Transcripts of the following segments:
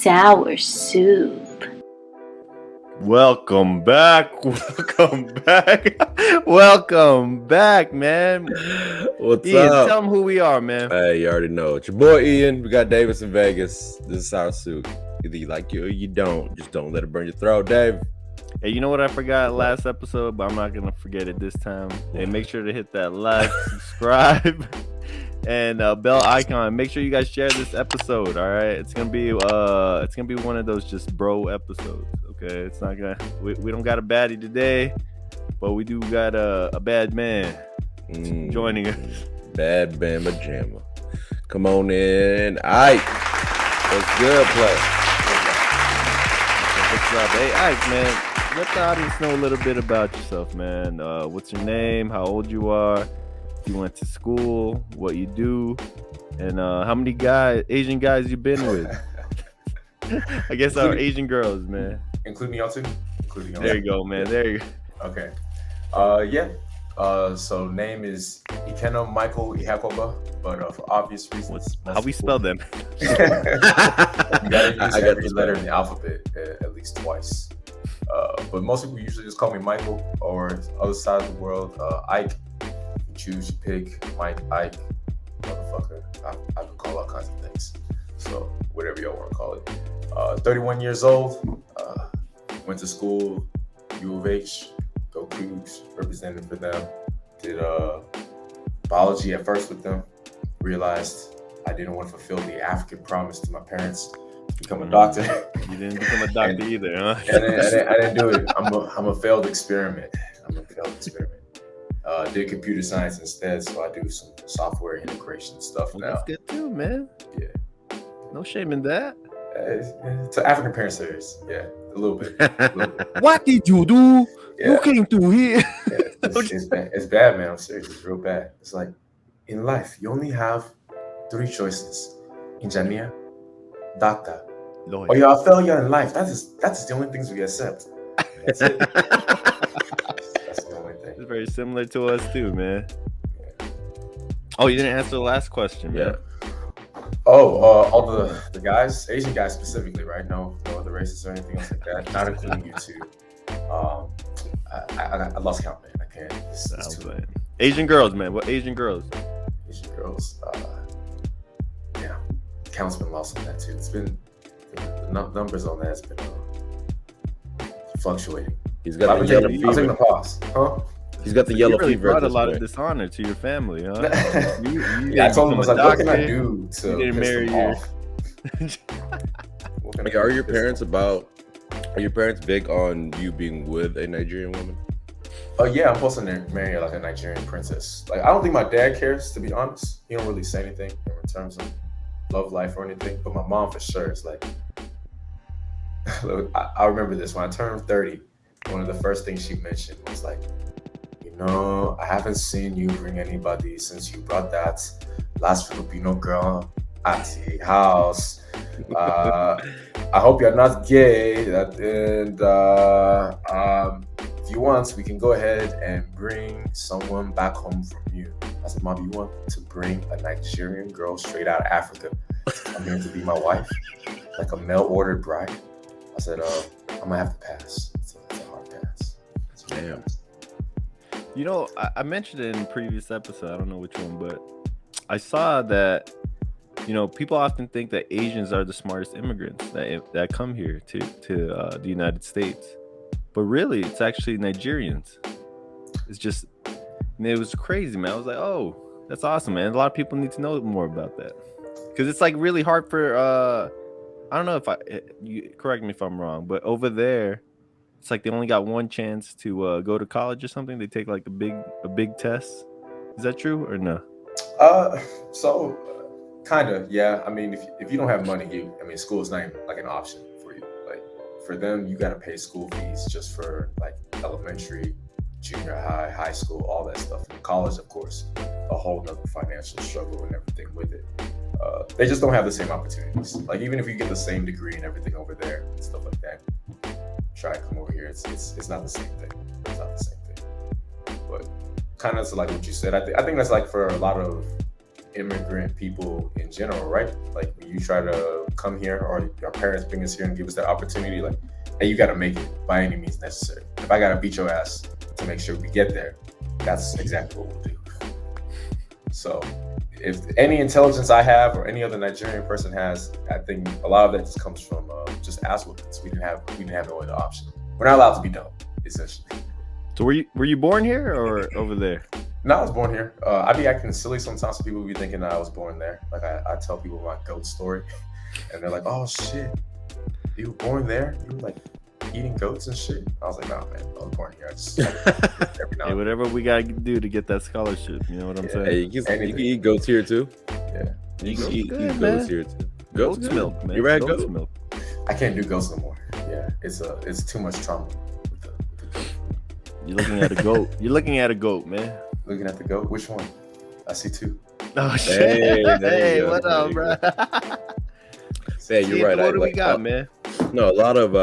sour soup. Welcome back, man. What's Ian, up? tell them who we are, man. Hey, you already know. It's your boy Ian. We got Davis in Vegas. This is our suit. Either you like you or you don't. Just don't let it burn your throat, Dave. Hey, you know what I forgot last episode, but I'm not gonna forget it this time. Hey, make sure to hit that like, subscribe, and bell icon. Make sure you guys share this episode. All right, it's gonna be one of those just bro episodes. Okay, it's not gonna. We don't got a baddie today, but we do got a bad man joining us. Bad Bama Jamma. Come on in. Ike. What's good, play? What's up? Hey, Ike, man. Let the audience know a little bit about yourself, man. What's your name? How old you are? If you went to school, what you do, and how many Asian guys you been with? I guess our Asian girls, man. Including y'all too? There you go, man. There you go. Okay. So name is Ikena Michael Ihakoba, but for obvious reasons. How we spell them? You gotta use every letter in the alphabet at least twice. But most people usually just call me Michael, or other side of the world, Ike. You choose, you pick, Mike, Ike, motherfucker. I can call all kinds of things. So whatever y'all want to call it. 31 years old. Went to school, U of H, go Cougs, represented for them. Did biology at first with them. Realized I didn't want to fulfill the African promise to my parents. Become a doctor. You didn't become a doctor either, huh? I didn't do it. I'm a failed experiment. Did computer science instead, so I do some software integration stuff now. That's good too, man. Yeah. No shame in that. To African parents, there is. Yeah, a little bit. What did you do? Yeah. You came through here. Yeah, it's bad. It's bad, man. I'm serious. It's real bad. It's like in life, you only have 3 choices: engineer, doctor, Lord. or you're a failure in life. That's the only things we accept. That's it. That's the only thing. It's very similar to us too, man. Yeah. Oh, you didn't answer the last question, man. Yeah. Oh, all the guys, Asian guys specifically, right? No other races or anything else like that. Not including you two. I lost count, man. I can't. It's too late. Asian girls, man. What Asian girls? Asian girls. Yeah, count's been lost on that too. It's been the numbers on that's been fluctuating. He's got the yellow fever. I'll take the pause. Huh? He's got the yellow fever. Brought a lot of dishonor to your family, huh? Yeah, I told him, I was like, what can I do to piss marry them off? Like, are your parents big on you being with a Nigerian woman? Yeah, I'm supposed to marry like a Nigerian princess. Like, I don't think my dad cares, to be honest. He don't really say anything in terms of love life or anything. But my mom for sure is like, look, I remember this when I turned 30. One of the first things she mentioned was like, no, I haven't seen you bring anybody since you brought that last Filipino girl at the house. I hope you're not gay. And if you want, we can go ahead and bring someone back home from you. I said, Mom, you want to bring a Nigerian girl straight out of Africa to come here to be my wife? Like a mail-ordered bride? I said, I'm going to have to pass. It's a hard pass. Damn. You know, I mentioned it in a previous episode. I don't know which one, but I saw that, you know, people often think that Asians are the smartest immigrants that come here to the United States. But really, it's actually Nigerians. It's just, it was crazy, man. I was like, oh, that's awesome, man. A lot of people need to know more about that. Because it's like really hard for, I don't know if you correct me if I'm wrong, but over there, it's like they only got one chance to go to college or something. They take like a big test. Is that true or no? So kind of, yeah. I mean, if you don't have money, school is not even like an option for you. Like for them, you got to pay school fees just for like elementary, junior high school, all that stuff. And college, of course, a whole nother financial struggle and everything with it. They just don't have the same opportunities. Like even if you get the same degree and everything over there and stuff like that, try to come over here. It's not the same thing. It's not the same thing. But kind of like what you said. I think that's like for a lot of immigrant people in general, right? Like when you try to come here or your parents bring us here and give us that opportunity, like, hey, you got to make it by any means necessary. If I got to beat your ass to make sure we get there, that's exactly what we'll do. So if any intelligence I have or any other Nigerian person has, I think a lot of that just comes from just ass whoopings. We didn't have no other option. We're not allowed to be dumb, essentially. So were you born here or over there? No, I was born here. I be acting silly sometimes. So people be thinking I was born there. Like I tell people my goat story, and they're like, "Oh shit, you were born there? You were like eating goats and shit?" I was like, "Nah, man, I was born here. I just every now Hey, and whatever we gotta do to get that scholarship, you know what I'm saying? Hey, you can eat goats here too. Yeah, You can Goats eat good, goats man. here too. Goat's good. milk, man. You ever had Goat's goat? milk. I can't do goats no more. Yeah, it's too much trauma with the goat. You're looking at a goat. You're looking at a goat, man. Looking at the goat, which one? I see two. Oh shit! Hey, there you Hey, go, what there up, you bro? Yeah, you're right. What do we got, man? No, a lot of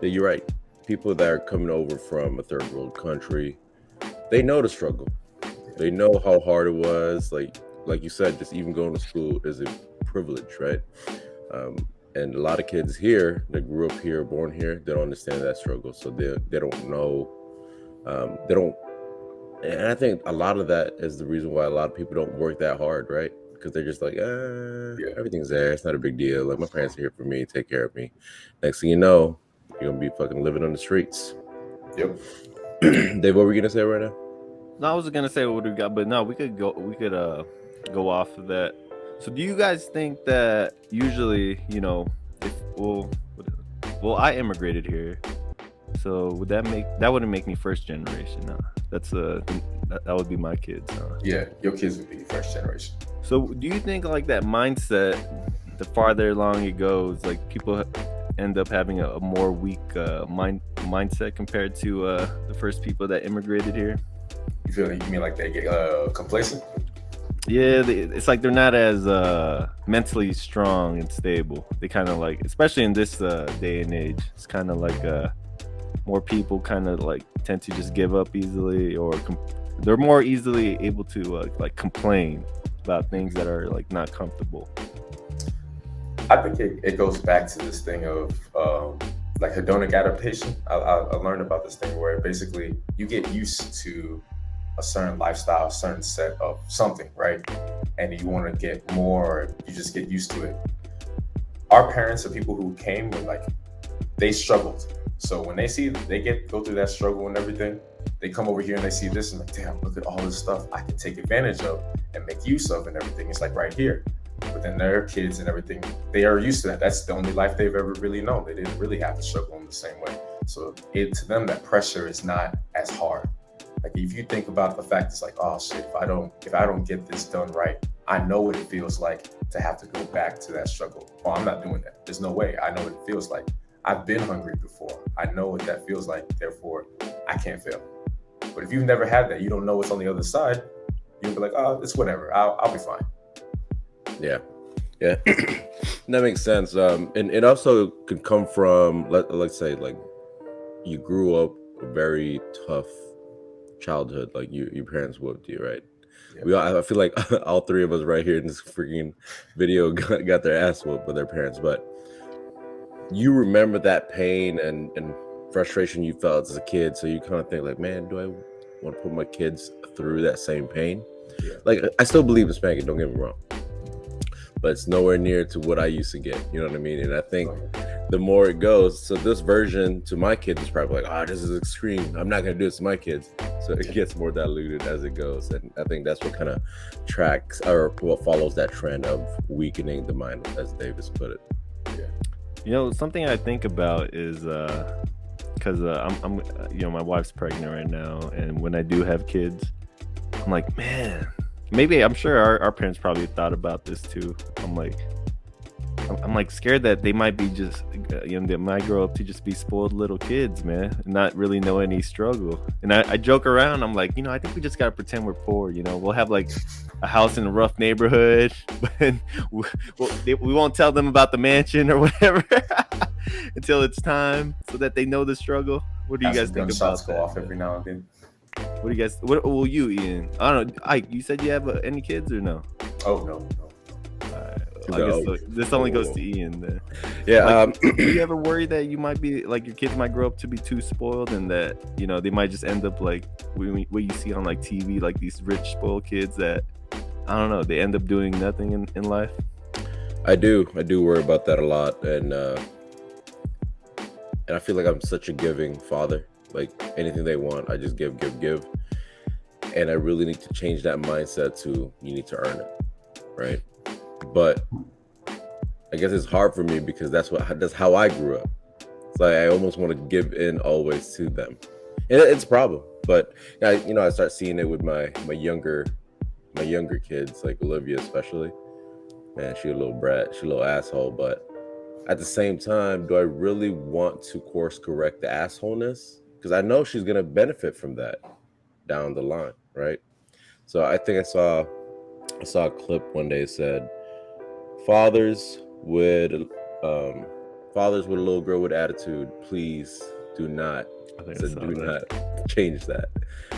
yeah, you're right. People that are coming over from a third world country, they know the struggle. They know how hard it was. Like you said, just even going to school is a privilege, right? And a lot of kids here that grew up here, born here, they don't understand that struggle, so they don't know. They don't, and I think a lot of that is the reason why a lot of people don't work that hard, right? Because they're just like, everything's there. It's not a big deal. Like my parents are here for me, take care of me. Next thing you know, you're gonna be fucking living on the streets. Yep. Dave, what were you gonna say right now? No, I was gonna say what we got, but no, we could go off of that. So, do you guys think that usually, you know, if I immigrated here, so that wouldn't make me first generation? No, that would be my kids. Yeah, your kids would be first generation. So, do you think like that mindset, the farther along it goes, like people end up having a more weak mindset compared to the first people that immigrated here? You mean like they get complacent? Yeah, it's like they're not as mentally strong and stable. They kind of like, especially in this day and age, it's kind of like more people kind of like tend to just give up easily, or they're more easily able to like complain about things that are like not comfortable. I think it goes back to this thing of like hedonic adaptation. I learned about this thing where basically you get used to a certain lifestyle, a certain set of something, right? And you want to get more, you just get used to it. Our parents are people who came with like, they struggled. So when they go through that struggle and everything, they come over here and they see this and like, damn, look at all this stuff I can take advantage of and make use of and everything. It's like right here. But then their kids and everything, they are used to that. That's the only life they've ever really known. They didn't really have to struggle in the same way. So to them, that pressure is not as hard. Like if you think about the fact, it's like, oh shit, if I don't get this done right, I know what it feels like to have to go back to that struggle. Well, I'm not doing that. There's no way. I know what it feels like. I've been hungry before. I know what that feels like. Therefore, I can't fail. But if you've never had that, you don't know what's on the other side. You'll be like, oh, it's whatever. I'll be fine. Yeah, that makes sense. And it also could come from, let's say, like you grew up a very tough childhood, like your parents whooped you, right? Yeah. I feel like all three of us right here in this freaking video got their ass whooped by their parents, but you remember that pain and frustration you felt as a kid, so you kind of think like, man, do I want to put my kids through that same pain? Yeah. Like I still believe in spanking, don't get me wrong, but it's nowhere near to what I used to get, you know what I mean? And I think the more it goes, so this version to my kids is probably like, oh, this is extreme, I'm not gonna do this to my kids. So it gets more diluted as it goes, and I think that's what kind of tracks or what follows that trend of weakening the mind, as Davis put it. Yeah, you know, something I think about is because I'm you know, my wife's pregnant right now, and when I do have kids, I'm like, man, maybe I'm sure our parents probably thought about this too. I'm like scared that they might be just, you know, they might grow up to just be spoiled little kids, man, and not really know any struggle. And I joke around. I'm like, you know, I think we just gotta pretend we're poor. You know, we'll have like a house in a rough neighborhood, but we won't tell them about the mansion or whatever until it's time, so that they know the struggle. What do you guys think about that? Go off every now and then. What do you guys? What will you, Ian? I don't know. Ike, you said you have any kids or no? Oh no. I guess this only goes to Ian then. Yeah. Do you ever worry that you might be like your kids might grow up to be too spoiled and that they might just end up like what you see on like TV, like these rich spoiled kids that I don't know, they end up doing nothing in life? I do worry about that a lot, and I feel like I'm such a giving father. Like anything they want, I just give, and I really need to change that mindset to you need to earn it, right? But I guess it's hard for me because that's how I grew up. It's like I almost want to give in always to them, and it's a problem. But I start seeing it with my younger kids, like Olivia especially. Man, she a little brat, she a little asshole. But at the same time, do I really want to course correct the assholeness? Because I know she's gonna benefit from that down the line, right? So I think I saw a clip one day that said fathers with a little girl with attitude, please do not change that,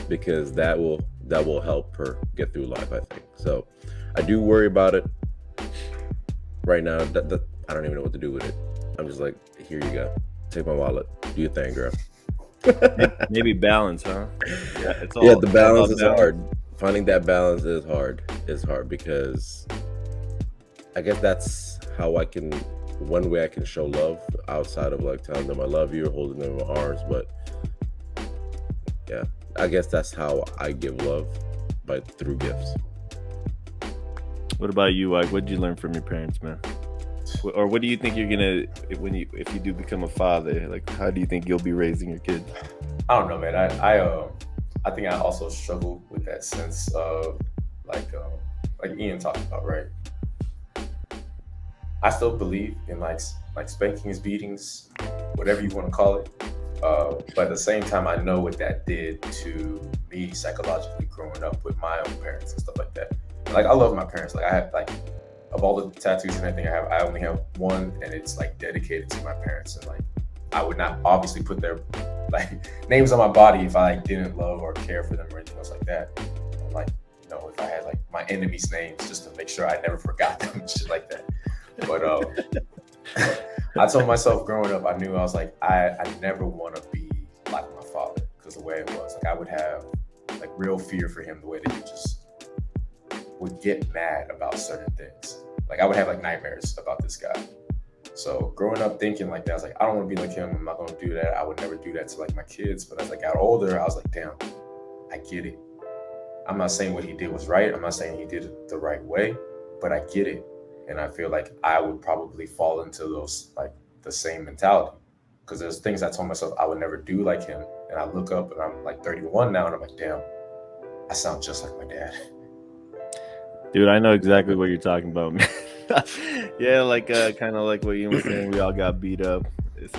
because that will help her get through life, I think. So I do worry about it right now. That I don't even know what to do with it. I'm just like, here you go, take my wallet, do your thing, girl. Maybe balance, huh? The balance is hard. Finding that balance is hard. It's hard because I guess that's how one way I can show love outside of like telling them I love you or holding them in my arms. But yeah, I guess that's how I give love, through gifts. What about you, Ike? What did you learn from your parents, man? Or what do you think you're gonna if you do become a father? Like, how do you think you'll be raising your kids? I don't know, man. I think I also struggle with that sense of like Ian talked about, right? I still believe in like spankings, beatings, whatever you want to call it. But at the same time, I know what that did to me psychologically growing up with my own parents and stuff like that. Like, I love my parents. Like, I have like, of all the tattoos and everything I have, I only have one, and it's like dedicated to my parents. And like, I would not obviously put their like names on my body if I like didn't love or care for them or anything else like that. And, like, if I had like my enemies' names just to make sure I never forgot them and shit like that. But I told myself growing up, I knew I was like, I never want to be like my father, because the way it was, like, I would have like real fear for him, the way that he just would get mad about certain things. Like, I would have like nightmares about this guy. So growing up thinking like that, I was like, I don't want to be like him. I'm not going to do that. I would never do that to like my kids. But as I got older, I was like, damn, I get it. I'm not saying what he did was right. I'm not saying he did it the right way, but I get it. And I feel like I would probably fall into those, like, the same mentality, because there's things I told myself I would never do like him. And I look up and I'm like 31 now, and I'm like, damn, I sound just like my dad. Dude, I know exactly what you're talking about, man. Yeah, like kind of like what you were saying. We all got beat up.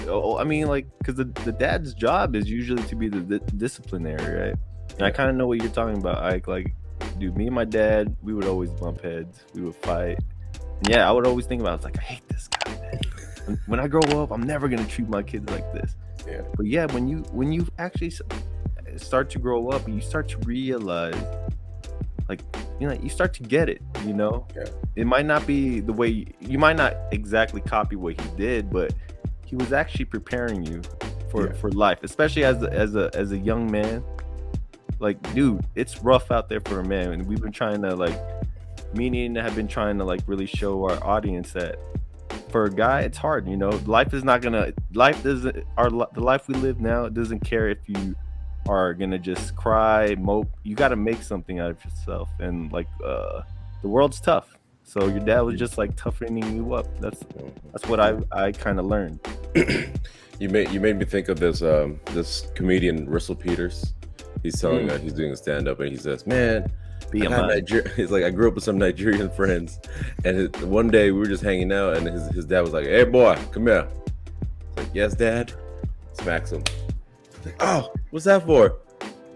I mean, like, because the dad's job is usually to be the disciplinary, right? And I kind of know what you're talking about, Ike. Like, dude, me and my dad, we would always bump heads. We would fight. And yeah, I would always think about it. It's like, I hate this guy, man. When I grow up, I'm never gonna treat my kids like this. Yeah. But yeah, when you actually start to grow up and you start to realize, like, you start to get it. Yeah. It might not be the way you might not exactly copy what he did, but he was actually preparing you for life, especially as a young man. Like, dude, it's rough out there for a man, and we've been trying to me and Ian have been trying to really show our audience that for a guy it's hard. Life is not gonna. Life doesn't. The life we live now, it doesn't care if you are gonna just cry, mope. You got to make something out of yourself, and the world's tough. So your dad was just toughening you up. That's what I kind of learned. You made me think of this comedian Russell Peters. He's telling he's doing a stand up, and he says, "Man, he's like, I grew up with some Nigerian friends, and one day we were just hanging out, and his dad was like, 'Hey boy, come here.' Like, 'Yes, Dad.' Smacks him. Like, 'Oh, what's that for?'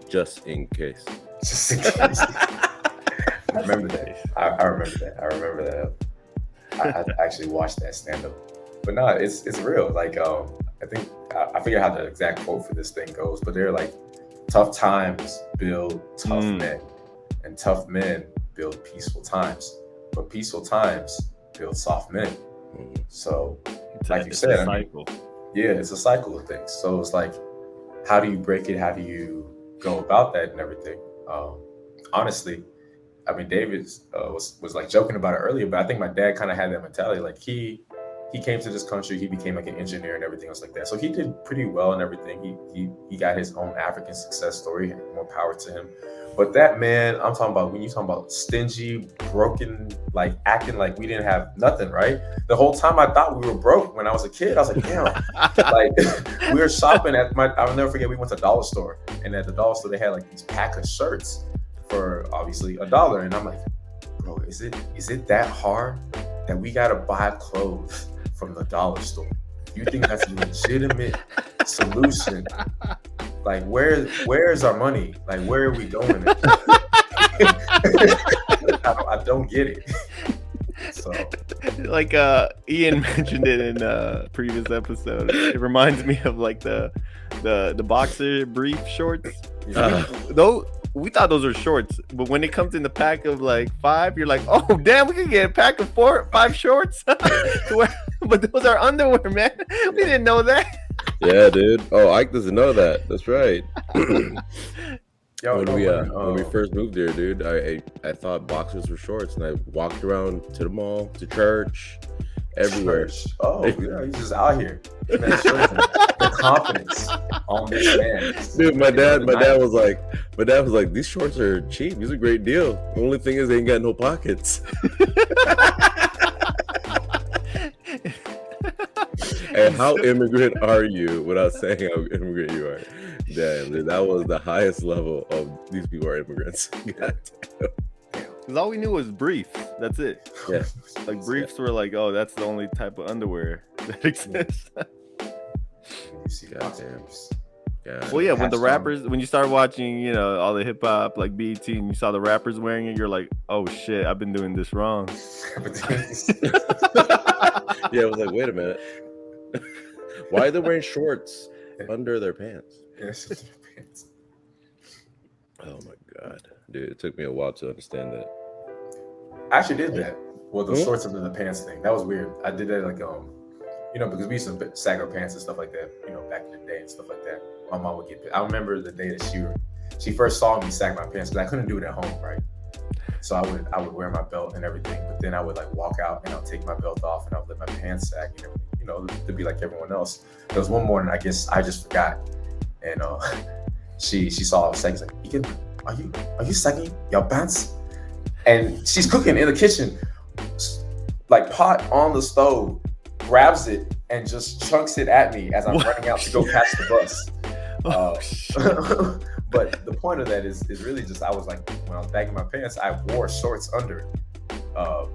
'Just in case.'" Just in case. I remember that. I remember that. I actually watched that stand up. But no, it's real. I think I forget how the exact quote for this thing goes, but they're like, tough times build tough men, and tough men build peaceful times. but peaceful times build soft men. So, like you it's said, a I mean, cycle. yeah, it's a cycle of things. So it's like, how do you break it? How do you go about that and everything? Honestly, I mean, David was like joking about it earlier, but I think my dad kind of had that mentality. Like he came to this country, he became like an engineer and everything else like that. So he did pretty well and everything. He got his own African success story. More power to him. But that man, I'm talking about, when you talking about stingy, broken, like acting like we didn't have nothing, right? The whole time I thought we were broke when I was a kid. I was like, damn. Like we were shopping at I'll never forget, we went to the dollar store, and at the dollar store they had like these pack of shirts for obviously $1. And I'm like, bro, is it that hard that we gotta buy clothes from the dollar store? You think that's a legitimate solution? Like, where's our money? Like, where are we going? I don't get it. So, like Ian mentioned it in a previous episode. It reminds me of like the boxer brief shorts. Though we thought those were shorts, but when it comes in the pack of like 5, you're like, oh damn, we can get a pack of 5 shorts. But those are underwear, man. We didn't know that. Yeah, dude. Oh, Ike doesn't know that. That's right. Yo, when we first moved here, dude, I thought boxers were shorts, and I walked around to the mall, to church, everywhere. Oh, yeah, he's just out here. The confidence on this man. Dude, my dad was like, these shorts are cheap. These are a great deal. The only thing is they ain't got no pockets. And how immigrant are you without saying how immigrant you are? Damn, dude, that was the highest level of these people are immigrants. Because all we knew was briefs. That's it. Yeah. Like briefs were like, oh, that's the only type of underwear that exists. You see boxers. Yeah. Well, yeah, when you start watching, you know, all the hip hop, like BET, and you saw the rappers wearing it, you're like, oh shit, I've been doing this wrong. Yeah, I was like, wait a minute. Why are they wearing shorts under their pants? Yes, under their pants. Oh my god, dude! It took me a while to understand that. I actually did that. Well, the shorts under the pants thing, that was weird. I did that like you know, because we used to sag our pants and stuff like that, you know, back in the day and stuff like that. My mom would get. I remember the day that she first saw me sag my pants, because I couldn't do it at home, right? So I would wear my belt and everything, but then I would like walk out and I'll take my belt off and I'll let my pants sag and everything, you know, to be like everyone else. There was one morning, I guess I just forgot, and she saw I was sagging. She's like, are you sagging your pants? And she's cooking in the kitchen, like pot on the stove, grabs it and just chunks it at me as I'm running out to go catch the bus. But the point of that is really just, I was like, when I was bagging my pants, I wore shorts under,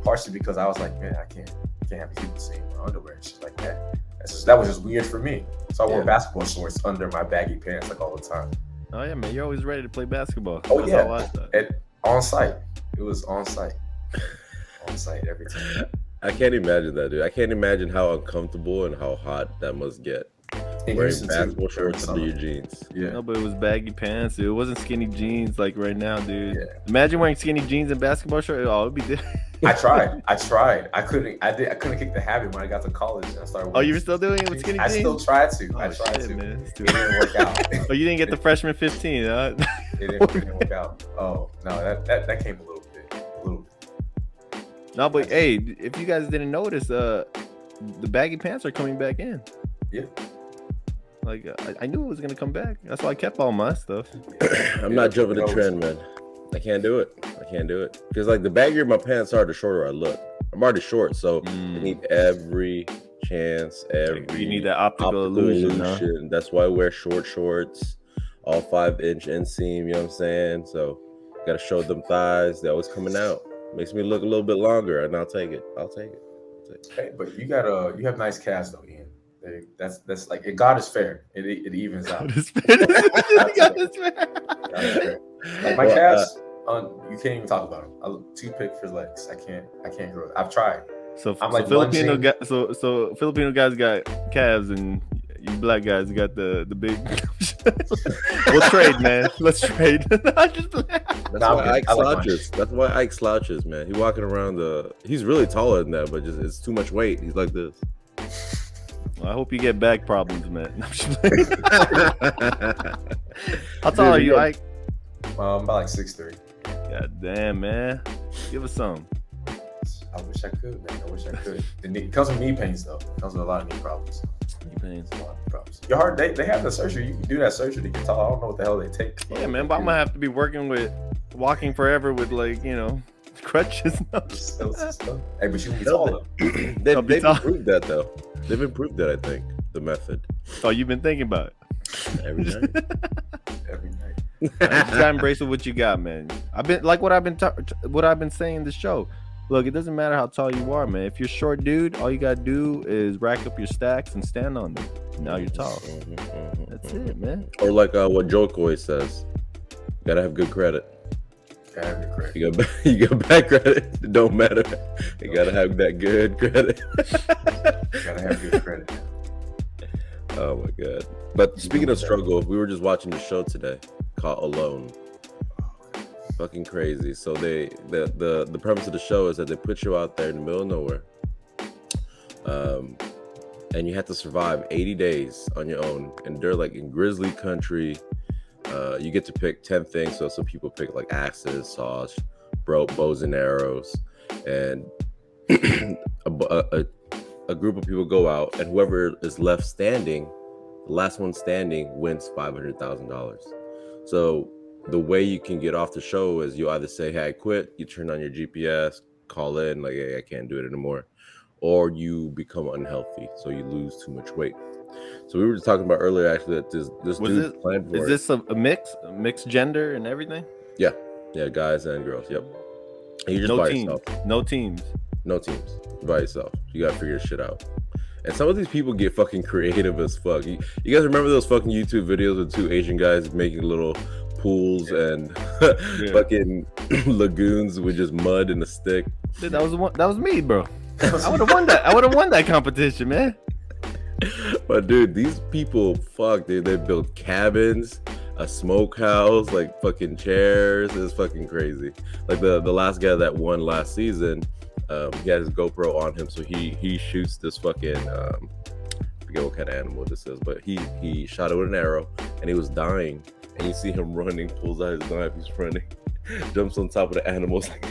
partially because I was like, man, I can't have people seeing my underwear and shit like that. That was just weird for me. So I wore basketball shorts under my baggy pants like all the time. Oh yeah, man, you're always ready to play basketball. Oh yeah, on site. It was on site. On site every time. I can't imagine that, dude. I can't imagine how uncomfortable and how hot that must get. Wearing basketball shorts under your jeans. Yeah. No, but it was baggy pants, dude. It wasn't skinny jeans like right now, dude. Yeah. Imagine wearing skinny jeans and basketball shorts. Oh, it'd be different. I tried. I couldn't kick the habit when I got to college and I started. Oh, you were still doing it with skinny jeans? I still tried to. Oh, I tried shit, to. Man. It didn't work out. Oh, you didn't get the freshman 15, huh? It didn't work out. Oh no, that came a little bit. No, but hey, if you guys didn't notice, the baggy pants are coming back in. Yeah. Like I knew it was gonna come back. That's why I kept all my stuff. I'm not jumping the trend, man. I can't do it. Because like the baggier my pants are, the shorter I look. I'm already short, so I need every chance. You need that optical illusion. Huh? That's why I wear short shorts, all 5-inch inseam. You know what I'm saying? So gotta show them thighs. They're always coming out. Makes me look a little bit longer, and I'll take it. Hey, but you have nice calves though, Ian. That's like, God is fair. It evens out. God is fair. God is fair. Like my calves, you can't even talk about them. I'm too big for legs. I can't grow it. I've tried. So I'm like Filipino guys got calves, and You black guys got the big. We'll trade, man. Let's trade. That's why Ike slouches. That's why Ike slouches, man. He's walking around he's really taller than that, but just it's too much weight. He's like this. Well, I hope you get back problems, man. How tall are you, Ike? I'm about like 6'3". God damn, man. Give us some. I wish I could, man. I wish I could. It comes with knee pains, though. It comes with a lot of knee problems. Knee pains. A lot of problems. Your heart, they have the surgery. You can do that surgery to get tall. I don't know what the hell they take. Yeah, man, but I'm going to have to be walking forever with, crutches. Hey, but you can be taller. They've improved that, though. They've improved that, I think, the method. Oh, you've been thinking about it? Every night. Every night. You gotta embrace what you got, man. I've been saying in the show. Look, it doesn't matter how tall you are, man. If you're short, dude, all you gotta do is rack up your stacks and stand on them. Now you're tall. That's it, man. Or like what Joke always says, you gotta have good credit. Gotta have good credit. You got bad credit. It don't matter. You gotta have that good credit. Gotta have good credit. Oh my god! But speaking of struggle, we were just watching the show today called Alone. Fucking crazy. So the premise of the show is that they put you out there in the middle of nowhere, and you have to survive 80 days on your own, and they're like in grizzly country. You get to pick 10 things. So some people pick like axes, saws, bows and arrows, and a group of people go out, and whoever is left standing, the last one standing, wins $500,000. So the way you can get off the show is you either say, hey, I quit, you turn on your GPS, call in, like, hey, I can't do it anymore, or you become unhealthy, so you lose too much weight. So we were just talking about earlier, actually, that this dude planned for it. Is this a mixed gender and everything? Yeah, guys and girls, yep. And you just by yourself. No teams. No teams. By yourself. You gotta figure shit out. And some of these people get fucking creative as fuck. You guys remember those fucking YouTube videos with two Asian guys making little pools and fucking lagoons with just mud and a stick? Dude, that was me, bro. I would have won that. I would have won that competition, man. But dude, these people, fuck, dude, they built cabins, a smokehouse, like fucking chairs. It's fucking crazy. Like the last guy that won last season, he had his GoPro on him, so he shoots this fucking I forget what kind of animal this is, but he shot it with an arrow, and he was dying, and you see him running, pulls out his knife, he's running, jumps on top of the animals, like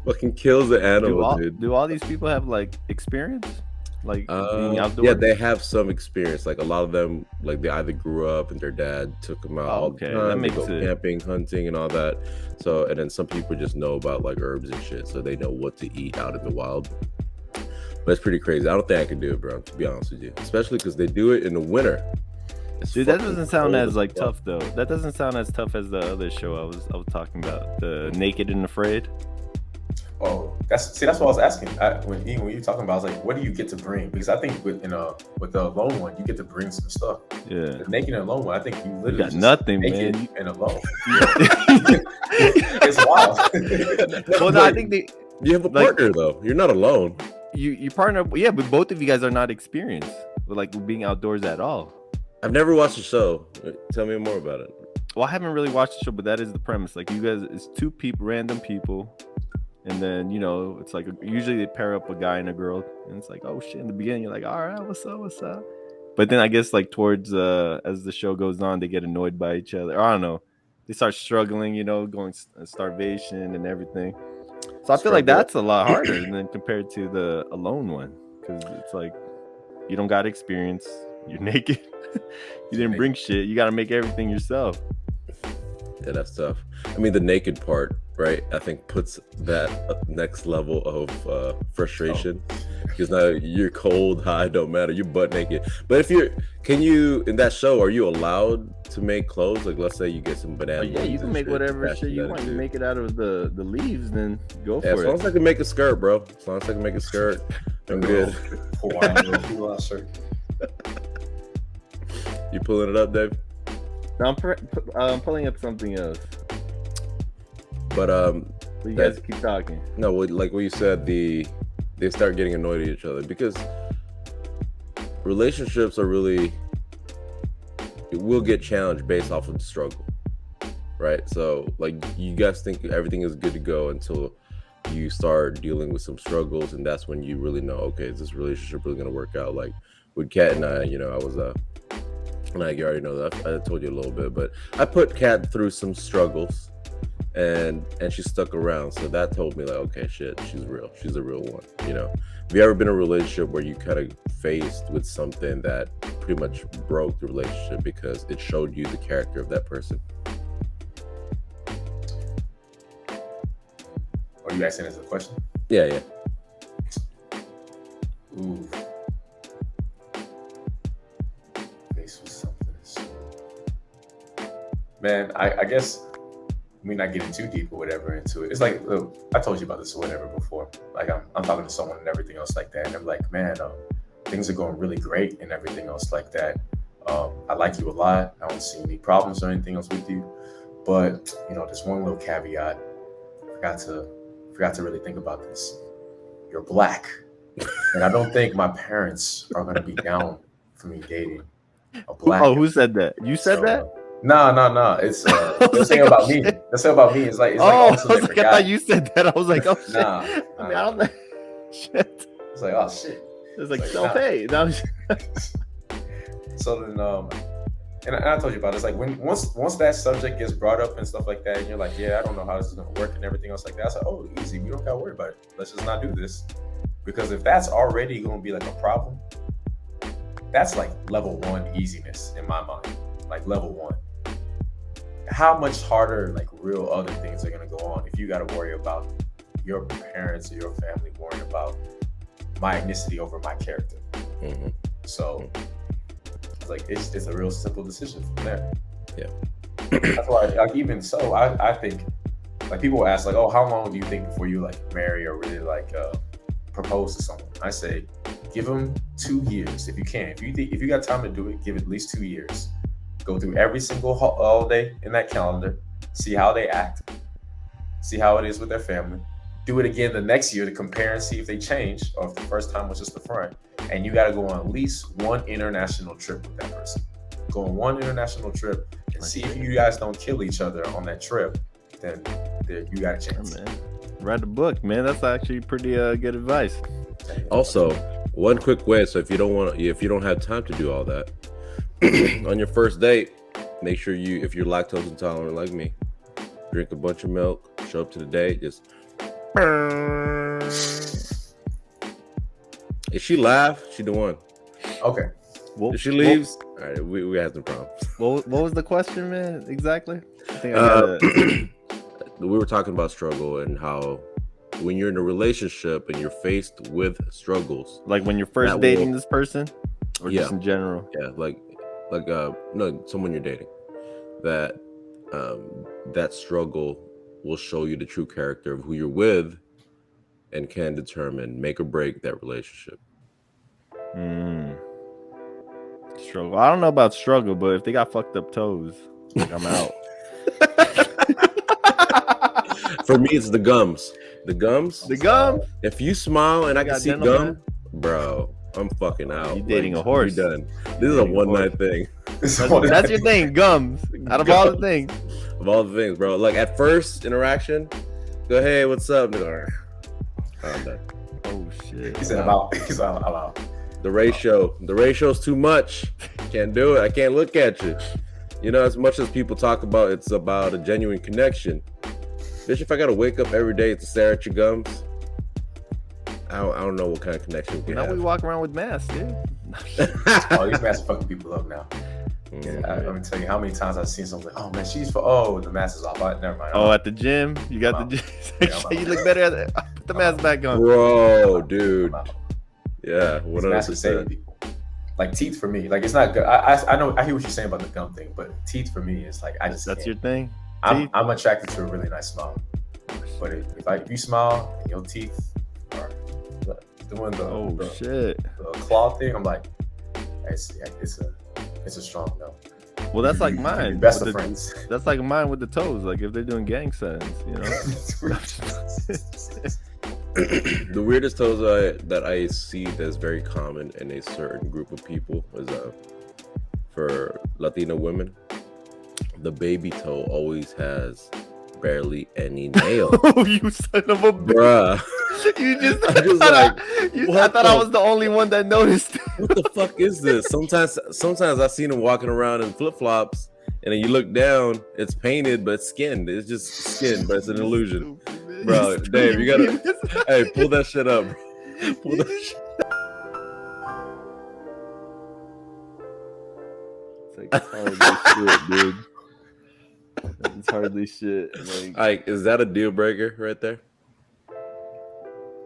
fucking kills the animal, dude. Do all these people have like experience? Like being outdoors? Yeah, they have some experience. Like a lot of them, like they either grew up and their dad took them out all the time. That makes sense. Camping, hunting, and all that. So, and then some people just know about like herbs and shit, so they know what to eat out in the wild. But it's pretty crazy. I don't think I could do it, bro. To be honest with you, especially because they do it in the winter. Dude, that doesn't sound as like tough though. That doesn't sound as tough as the other show I was talking about, the Naked and Afraid. Oh, that's what I was asking. When you were talking about, I was like, what do you get to bring? Because I think with the Alone one, you get to bring some stuff. Yeah. The Naked and Alone one, I think you literally got nothing, naked man. And alone. It's wild. Well, no, I think you have a partner though. You're not alone. You partner, yeah, but both of you guys are not experienced with like being outdoors at all. I've never watched the show. Tell me more about it. Well, I haven't really watched the show, but that is the premise. Like you guys, it's two people, random people. And then, it's like usually they pair up a guy and a girl, and it's like, oh shit, in the beginning you're like, all right, what's up? But then I guess like towards as the show goes on, they get annoyed by each other. Or, I don't know, they start struggling, going starvation and everything. So I feel like that's a lot harder than compared to the Alone one, because it's like you don't got experience, you're naked, you didn't bring shit, you got to make everything yourself. Yeah, that's tough. I mean, the naked part, right, I think puts that next level of frustration, because now you're cold, high, don't matter, you're butt naked. But in that show, are you allowed to make clothes? Like, let's say you get some banana. Yeah, you can make whatever shit you want. You make it out of the leaves, then go for it. As long as I can make a skirt, bro. As long as I can make a skirt, I'm good. Hawaiian shirt. You pulling it up, Dave? No, I'm pulling up something else. But you guys keep talking. No, like what you said, they start getting annoyed at each other, because relationships are really, it will get challenged based off of the struggle, right? So like you guys think everything is good to go until you start dealing with some struggles, and that's when you really know, okay, is this relationship really gonna work out? Like with Kat and I, I was like you already know that I told you a little bit, but I put Kat through some struggles, and she stuck around. So that told me like, okay, shit, she's real. She's a real one. Have you ever been in a relationship where you kind of faced with something that pretty much broke the relationship because it showed you the character of that person? Are you asking as a question? Yeah. Ooh. Faced with something. Man, I guess me not getting too deep or whatever into it. It's like, look, I told you about this or whatever before. Like I'm talking to someone and everything else like that, and I'm like, man, things are going really great and everything else like that. I like you a lot. I don't see any problems or anything else with you, but there's one little caveat. I forgot to really think about this. You're black, and I don't think my parents are gonna be down for me dating a black. Oh, who said that? You said that? No. It's they're saying about me. They're saying about me. It's like I thought you said that. I was like, oh shit. Nah, I mean, I don't know. Shit. It's like, oh shit. It's like self-hate. Nah. So then, and I told you about it. It's like once that subject gets brought up and stuff like that, and you're like, yeah, I don't know how this is gonna work and everything else like that. I was like, oh, easy. We don't gotta worry about it. Let's just not do this, because if that's already gonna be like a problem, that's like level 1 easiness in my mind. Like level 1. How much harder, like real other things are gonna go on if you got to worry about your parents or your family worrying about my ethnicity over my character. Mm-hmm. So it's like it's a real simple decision from there. Yeah. That's why, like, even so, I think, like, people ask like, oh, how long do you think before you like marry or really like propose to someone? I say, give them 2 years if you can. If you got time to do it, give it at least 2 years. Go through every single holiday in that calendar, see how they act, see how it is with their family. Do it again the next year to compare and see if they change, or if the first time was just the front. And you got to go on at least one international trip with that person. Go on one international trip and see if you guys don't kill each other on that trip. Then you got a chance. Yeah, man. Read the book, man. That's actually pretty good advice. Also, one quick way. So if you don't have time to do all that, on your first date, make sure if you're lactose intolerant like me, drink a bunch of milk, show up to the date, just if she laugh, she the one. Okay. If she leaves, all right, we have some problems. What was the question, man? Exactly. I think we were talking about struggle and how when you're in a relationship and you're faced with struggles, like when you're first dating this person, or just in general. Yeah, like no, someone you're dating, that that struggle will show you the true character of who you're with and can make or break that relationship. Struggle. I don't know about struggle, but if they got fucked up toes, like, I'm out. For me, it's the gums. The gums. If you smile and I can see gum, bro, I'm fucking out. You dating a horse? You're done. This is a one-night thing. That's your thing, gums. Out of all the things. Of all the things, bro. Like at first interaction, go, hey, what's up? I'm done. Oh shit. He said about. He's out. The ratio's too much. Can't do it. I can't look at you. As much as people talk about it's about a genuine connection. Bitch, if I gotta wake up every day to stare at your gums, I don't know what kind of connection we can have. Now we walk around with masks, dude. Oh, these masks are fucking people up now. Let me tell you how many times I've seen someone like, oh man, the mask is off. Never mind. Oh, at the gym? You got the gym. You look better put the mask back on. Bro, dude. Yeah, 100%. People. Like teeth for me, like it's not good. I know, I hear what you're saying about the gum thing, but teeth for me is like, I just That's can't. Your thing? I'm attracted to a really nice smile. But if you smile and your teeth are doing the claw thing, I'm like, it's a strong no. Well, that's like mine. Best of friends. That's like mine with the toes. Like if they're doing gang signs, The weirdest toes that I see that's very common in a certain group of people is for Latino women, the baby toe always has barely any nail. Oh, you son of a bitch! Bruh. You just, I'm just like, I thought I was the only one that noticed. what the fuck is this? Sometimes I seen him walking around in flip flops, and then you look down, it's painted, but it's skinned. It's just skin, but it's an illusion. Bro, Dave, you gotta, hey, pull that shit up. Bro. Pull that shit. It's like hardly shit, dude. It's hardly shit. Like, is that a deal breaker right there?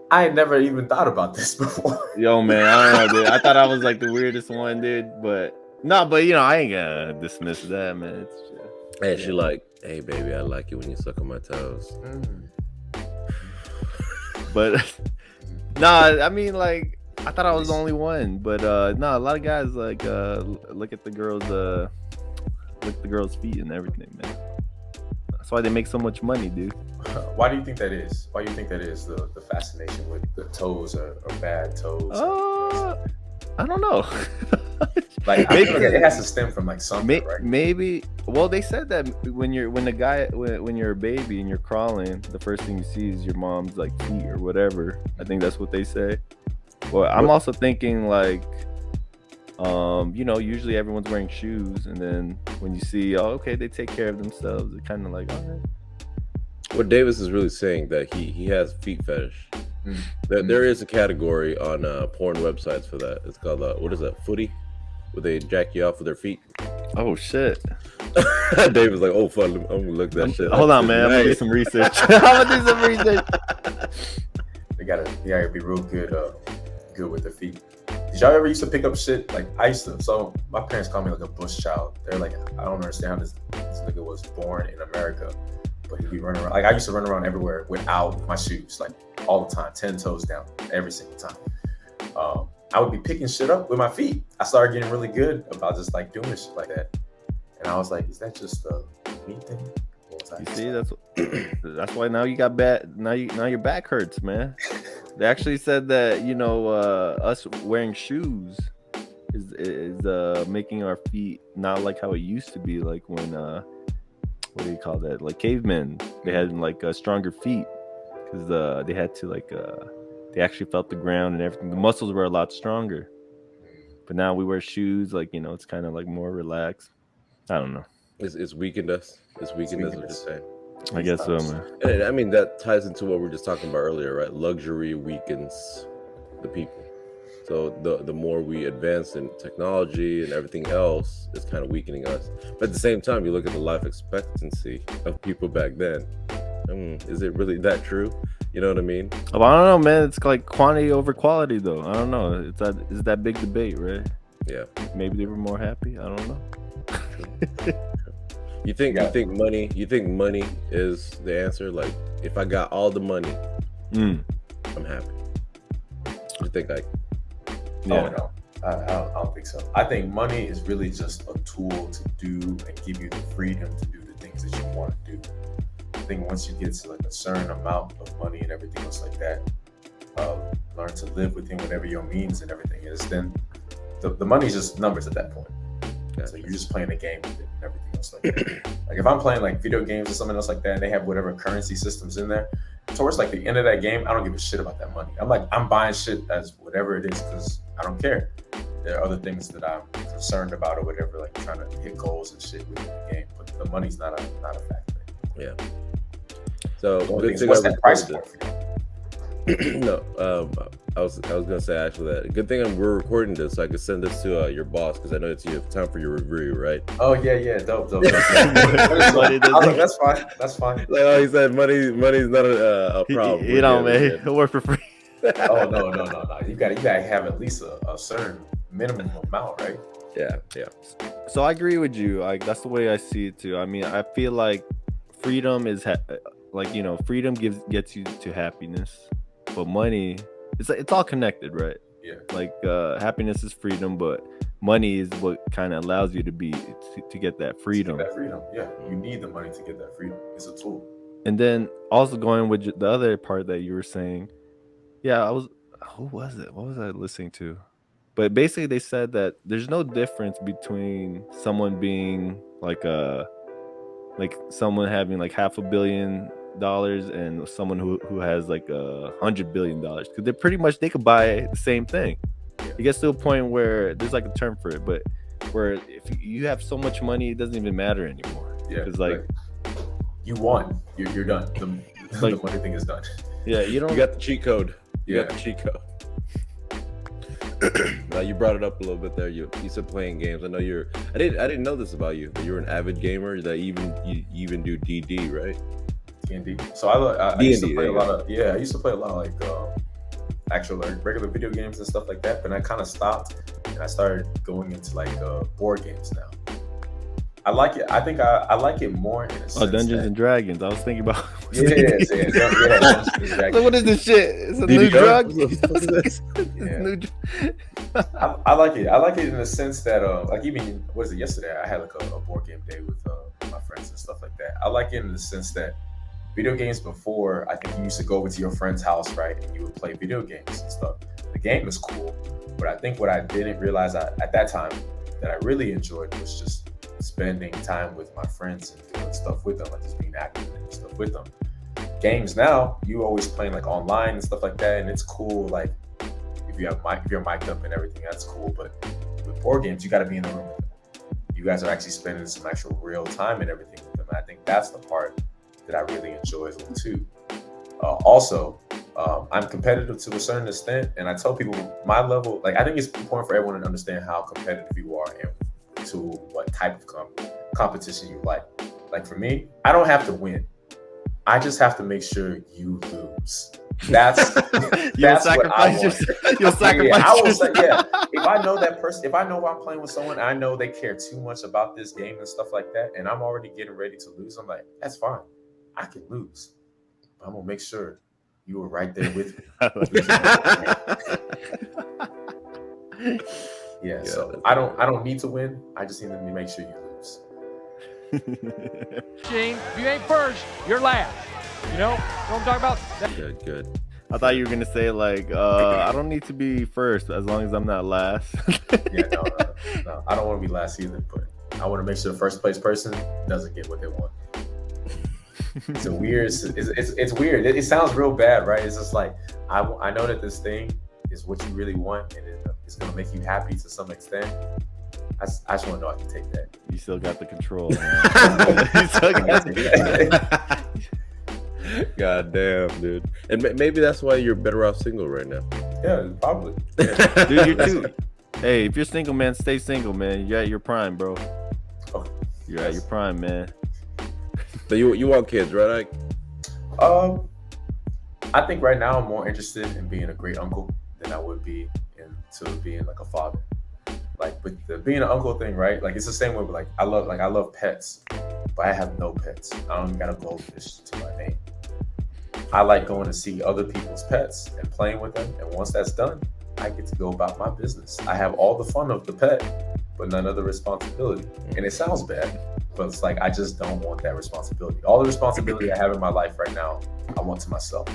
I had never even thought about this before. Yo, man, I don't know, dude. I thought I was like the weirdest one, dude. But I ain't gonna dismiss that, man. It's just, Hey, she like, hey, baby, I like it when you suck on my toes. But I mean, like, I thought I was the only one. But a lot of guys like look at the girls' feet and everything, man. That's why they make so much money, dude. Why do you think that is? Why do you think that is the fascination with the toes or bad toes? I don't know. Like, I feel like it has to stem from like something, right? Maybe. Well, they said that when you're a baby and you're crawling, the first thing you see is your mom's like feet or whatever. I think that's what they say. Well, I'm also thinking like, usually everyone's wearing shoes, and then when you see, okay, they take care of themselves, it's kind of like, all right. What Davis is really saying that he has feet fetish. There is a category on porn websites for that. It's called what is that? Footy, where they jack you off with their feet. Oh shit! Dave was like, "Oh fuck, I'm gonna look that shit." Hold on, man. I'm gonna do some research. I'm gonna do some research. They gotta be real good with their feet. Did y'all ever used to pick up shit? Like, I used to. So my parents call me like a bush child. They're like, I don't understand how this nigga was born in America, but he'd be running around. Like, I used to run around everywhere without my shoes, like all the time, 10 toes down, every single time. I would be picking shit up with my feet. I started getting really good about just like doing shit like that. And I was like, is that just a me thing? You see, that's why now you got bad. Now your back hurts, man. They actually said that us wearing shoes is making our feet not like how it used to be, like when what do you call that? Like cavemen, they had like stronger feet because they had to they actually felt the ground and everything. The muscles were a lot stronger. But now we wear shoes, like it's kind of like more relaxed. I don't know. It's weakened us. It's weakened us. What you're saying. I guess so, man. And I mean that ties into what we were just talking about earlier, right? Luxury weakens the people. So the more we advance in technology and everything else, it's kind of weakening us. But at the same time, you look at the life expectancy of people back then. Is it really that true? You know what I mean? Oh, I don't know, man. It's like quantity over quality, though. I don't know. It's that big debate, right? Yeah. Maybe they were more happy. I don't know. You think money is the answer? Like, if I got all the money, I'm happy. You think yeah. Oh, no. I don't think so. I think money is really just a tool to do and give you the freedom to do the things that you want to do. I think once you get to like a certain amount of money and everything else like that, learn to live within whatever your means and everything is, then the money's just numbers at that point. So you're just playing a game with it and everything else like that. Like if I'm playing like video games or something else like that, and they have whatever currency systems in there, towards like the end of that game, I don't give a shit about that money. I'm buying shit as whatever it is because I don't care. There are other things that I'm concerned about or whatever, like trying to hit goals and shit within the game. But the money's not a factor. Yeah. So what's that price point for you? No, I was gonna say actually that good thing we're recording this so I could send this to your boss because I know you have time for your review, right? Oh yeah, dope. That's fine. Like he said, money's not a problem. Man, he'll work for free. Oh no. You gotta have at least a certain minimum amount, right? Yeah. So I agree with you. Like that's the way I see it too. I mean, I feel like freedom is freedom gets you to happiness. But money, it's all connected, right? Yeah. Like happiness is freedom, but money is what kind of allows you to get that freedom. Yeah. You need the money to get that freedom. It's a tool. And then also going with the other part that you were saying, Yeah, I was. Who was it? What was I listening to? But basically, they said that there's no difference between someone being like someone having like $500 million and someone who has like $100 billion, because they're pretty much, they could buy the same thing. It gets to a point where there's like a term for it, but where if you have so much money, it doesn't even matter anymore. Yeah, it's like you won, you're done. The money thing is done. Yeah, you got the cheat code. You Yeah. got the cheat code. Now you brought it up a little bit there. You said playing games. I know you're. I didn't know this about you, but you're an avid gamer. That you even do DD, right? D&D. So I used to D&D, play a there you lot of I used to play a lot of like actual like regular video games and stuff like that. But I kind of stopped and I started going into like board games now. I like it. I think I like it more in a sense. Dungeons and Dragons. I was thinking about. Dungeons and Dragons. So what is this shit? It's a new drug. I like it. I like it in the sense that like even what is it? Yesterday I had like a board game day with my friends and stuff like that. I like it in the sense that video games before, I think you used to go over to your friend's house, right, and you would play video games and stuff. The game is cool, but I think what I didn't realize at that time that I really enjoyed was just spending time with my friends and doing stuff with them, like just being active and stuff with them. Games now, you always playing like online and stuff like that, and it's cool. Like if you're mic'd up and everything, that's cool. But with board games, you got to be in the room with them. You guys are actually spending some actual real time and everything with them. And I think that's the part that I really enjoy as well too. Also, I'm competitive to a certain extent, and I tell people my level. Like I think it's important for everyone to understand how competitive you are and to what type of competition you like. Like for me, I don't have to win. I just have to make sure you lose. That's what I want. You'll sacrifice I will say, if I know that person, if I know I'm playing with someone, I know they care too much about this game and stuff like that, and I'm already getting ready to lose, I'm like, that's fine. I can lose. But I'm gonna make sure you were right there with me. Yeah, so I don't need to win. I just need to make sure you lose. Gene, if you ain't first, you're last. You know what I'm talking about? Good. I thought you were gonna say like, I don't need to be first as long as I'm not last. No. I don't want to be last either, but I want to make sure the first place person doesn't get what they want. It's weird. It's weird. It sounds real bad, right? It's just like I know that this thing is what you really want, and it's gonna make you happy to some extent. I just want to know I can take that. You still got the control, man. You still got God damn, dude. And maybe that's why you're better off single right now. Yeah, probably. Yeah. Dude, you're too. Hey, if you're single, man, stay single, man. You're at your prime, bro. Oh, you're at your prime, man. So you want kids, right, Ike? I think right now I'm more interested in being a great uncle than I would be into being like a father. Like with the being an uncle thing, right? Like it's the same way with like I love pets, but I have no pets. I don't even got a goldfish to my name. I like going to see other people's pets and playing with them, and once that's done, I get to go about my business. I have all the fun of the pet, but none of the responsibility. And it sounds bad, but it's like I just don't want that responsibility. All the responsibility I have in my life right now, I want to myself,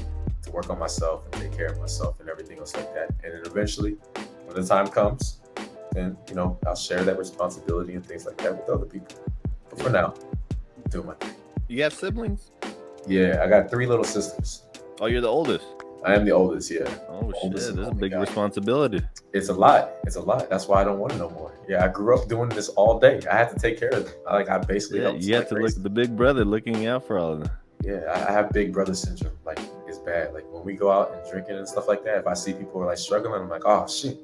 to work on myself and take care of myself and everything else like that. And then eventually, when the time comes, then I'll share that responsibility and things like that with other people. But for now, I'm doing my thing. You have siblings? Yeah, I got 3 little sisters. Oh, you're the oldest. I am the oldest, yeah. Oh shit, this is a big responsibility. It's a lot. That's why I don't want it no more. Yeah, I grew up doing this all day. I had to take care of them. I basically you have to look at the big brother looking out for all of them. Yeah, I have big brother syndrome. Like it's bad. Like when we go out and drinking and stuff like that, if I see people are like struggling, I'm like, oh shit,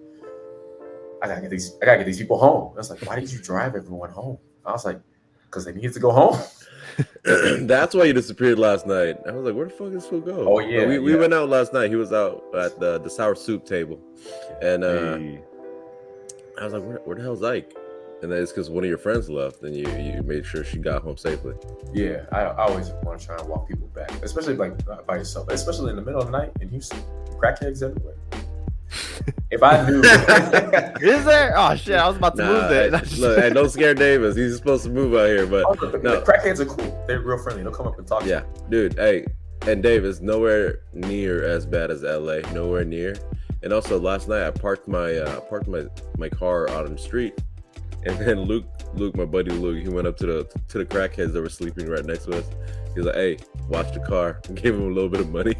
I gotta get these people home. I was like, why did you drive everyone home? I was like, because they needed to go home. That's why you disappeared last night. I was like, where the fuck did this fool go? Oh yeah, we went out last night. He was out at the sour soup table, and I was like, where the hell's Ike? And then it's because one of your friends left, and you made sure she got home safely. Yeah, I always want to try and walk people back, especially like by yourself, especially in the middle of the night in Houston. Crackheads everywhere. If I knew, is there? Oh shit! I was about to move there. Look, hey, don't scare Davis. He's supposed to move out here, but no. The crackheads are cool. They're real friendly. They'll come up and talk. Yeah, dude. Hey, And Dave, it's nowhere near as bad as LA. Nowhere near. And also last night I parked my car out on the street, and then Luke, my buddy Luke, he went up to the crackheads that were sleeping right next to us. He's like, "Hey, watch the car." And gave him a little bit of money,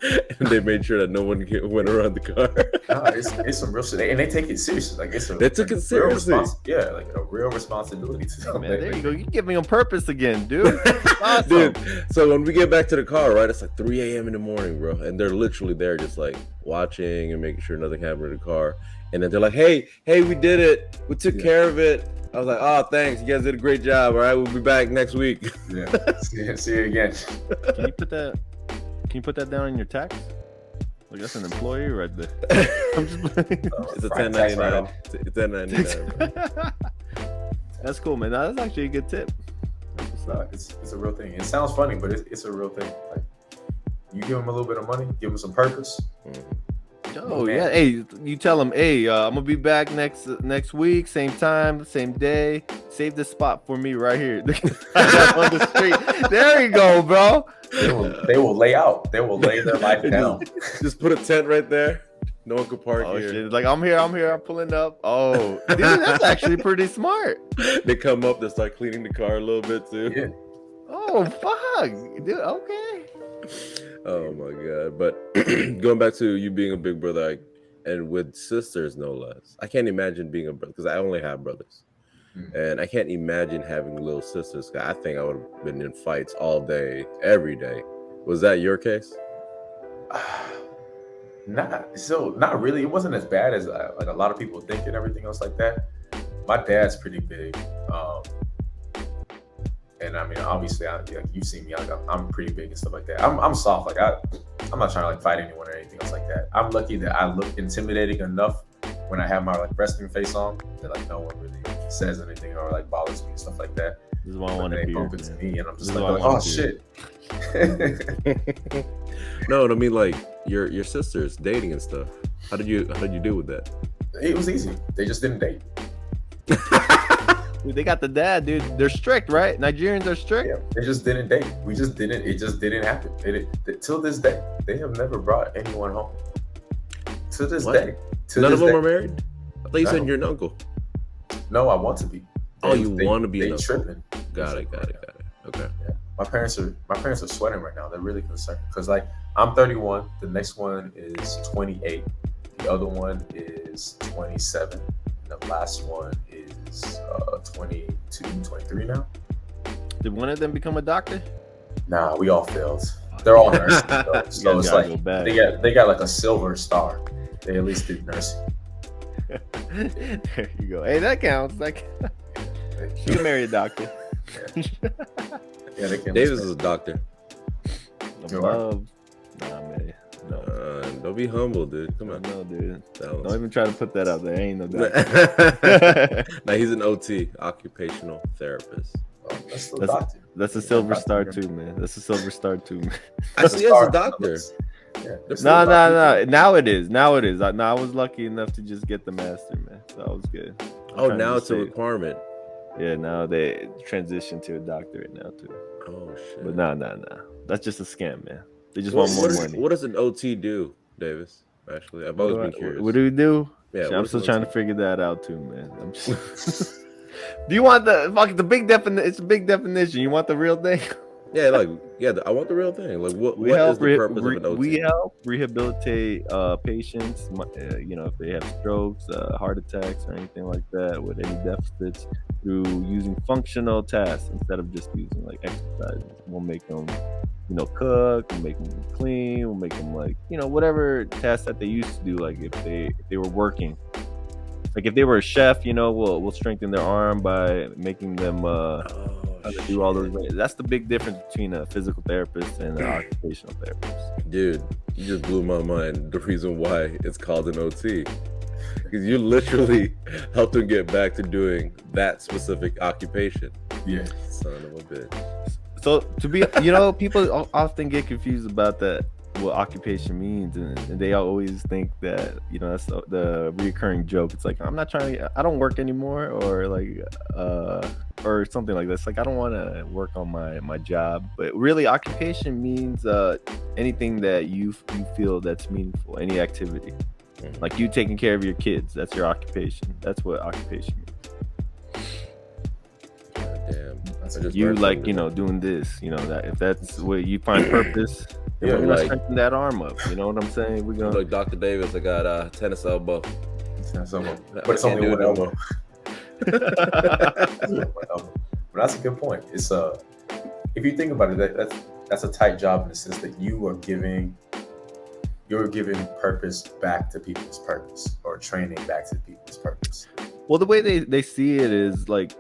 and they made sure that no one went around the car. No, it's some real shit, and they take it seriously. Like They took it seriously. Yeah, like a real responsibility to them. Man, there you go. You give me on purpose again, dude. Awesome. Dude, so when we get back to the car, right, it's like 3 a.m. in the morning, bro, and they're literally there just like watching and making sure nothing happened to the car. And then they're like, hey, we did it. We took care of it. I was like, oh, thanks. You guys did a great job. All right, we'll be back next week. Yeah, see you again. Can you put that down in your tax? Like, that's an employee right there. I'm just it's a 1099. It's 1099. That's cool, man. That's actually a good tip. It's a real thing. It sounds funny, but it's a real thing. Like, you give them a little bit of money, give them some purpose. Oh yeah, hey, you tell them, hey, I'm gonna be back next week, same time, same day. Save this spot for me right here on the street. There you go, bro. They will lay out. They will lay their life down. Just put a tent right there. No one could park here. Shit. Like, I'm here, I'm pulling up. Oh, dude, that's actually pretty smart. They come up, they start cleaning the car a little bit too. Yeah. Oh fuck, dude. Okay. Oh my god! But going back to you being a big brother, and with sisters no less, I can't imagine being a brother because I only have brothers, and I can't imagine having little sisters. I think I would have been in fights all day, every day. Was that your case? Not really. It wasn't as bad as like a lot of people think and everything else like that. My dad's pretty big. And I mean, obviously, like you've seen me. I'm pretty big and stuff like that. I'm soft. Like I'm not trying to like fight anyone or anything else like that. I'm lucky that I look intimidating enough when I have my like wrestling face on that like no one really says anything or like bothers me and stuff like that. This is why I want to be bump into me, and I'm just like, oh shit. No, I mean like your sisters dating and stuff. How did you deal with that? It was easy. They just didn't date. Dude, they got the dad, dude. They're strict, right? Nigerians are strict. Yeah, they just didn't date. We just didn't. It just didn't happen. Till this day, they have never brought anyone home. To this day, none of them are married. I thought you said you're an uncle. No, I want to be. You want to be an uncle? Tripping. Got it. Okay. Yeah. My parents are sweating right now. They're really concerned because like I'm 31. The next one is 28. The other one is 27. And the last one is 22, 23 now. Did one of them become a doctor? Nah, we all failed. They're all nurses. So it's like they got like a silver star. They at least did nursing. There you go. Hey, that counts. You can marry a doctor. Yeah, they can. Davis is a doctor. Above. Nah, man. No. Don't be humble, dude. Come on. No, dude. Don't even try to put that out there. Ain't no doubt. Now he's an OT, occupational therapist. That's a silver star too, man. That's a silver star too, man. Actually, as a doctor. No. Now it is. I was lucky enough to just get the master, man. So I was good. Now it's a requirement. Yeah, now they transition to a doctorate now too. Oh shit. But nah. That's just a scam, man. They just want more money. What does an OT do, Davis? Actually, I've always been curious. What do we do? Yeah, I'm still trying to figure that out too, man. I'm just... Do you want the big definition? It's a big definition. You want the real thing? I want the real thing. Like, what is the purpose of an OT? We help rehabilitate patients. If they have strokes, heart attacks, or anything like that, with any deficits, through using functional tasks instead of just using like exercises. We'll make them, cook. We'll make them clean. We'll make them whatever tasks that they used to do. Like if they were working. Like if they were a chef, we'll strengthen their arm by making them do all those. That's the big difference between a physical therapist and an occupational therapist. Dude, you just blew my mind. The reason why it's called an OT, because you literally helped them get back to doing that specific occupation. Yeah, son of a bitch. So to be, people often get confused about that. What occupation means, and they always think that that's the recurring joke. It's like, I don't work anymore, or like or something like this. Like, I don't want to work on my job, but really, occupation means anything that you feel that's meaningful, any activity. Like you taking care of your kids, that's your occupation. That's what occupation means. Damn. You like, doing this, that if that's where you find purpose, then we're gonna strengthen that arm up. You know what I'm saying? We're gonna like Dr. Davis. I got tennis elbow. But it's only one elbow. But that's a good point. It's if you think about it, that's a tight job in the sense that you're giving purpose back to people's purpose, or training back to people's purpose. Well, the way they see it is like,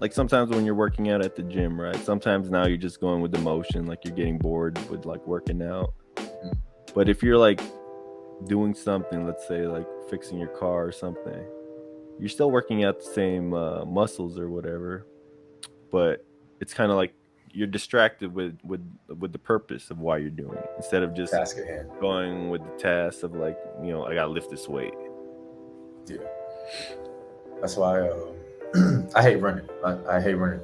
like sometimes when you're working out at the gym, right? Sometimes now you're just going with the motion, like you're getting bored with like working out. Mm-hmm. But if you're like doing something, let's say like fixing your car or something, you're still working out the same muscles or whatever, but it's kind of like you're distracted with the purpose of why you're doing it, instead of just going with the task of like, I gotta lift this weight. Yeah, that's why I hate running. I hate running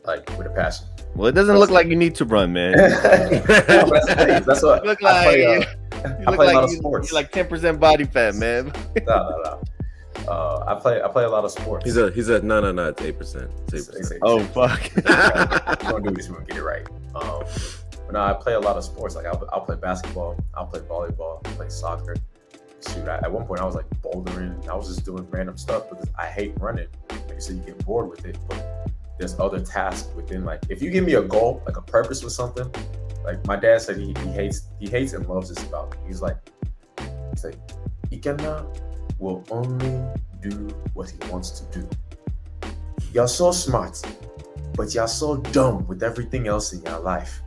like with a passion. Well, it doesn't look like you need to run, man. That's what you look like. I play a lot of sports. You're like 10% body fat, man. No. I play a lot of sports. He's a no, it's 8%. It's 8%. Oh fuck. We're gonna do this. We're gonna get it right. But no, I play a lot of sports. Like I'll play basketball, I'll play volleyball, I'll play soccer. Shoot, at one point I was like bouldering. I was just doing random stuff because I hate running. Like you said, you get bored with it, but there's other tasks within. Like if you give me a goal, like a purpose with something, like my dad said, he hates and loves this about me. He's like, Ikenna will only do what he wants to do. You're so smart, but you're so dumb with everything else in your life.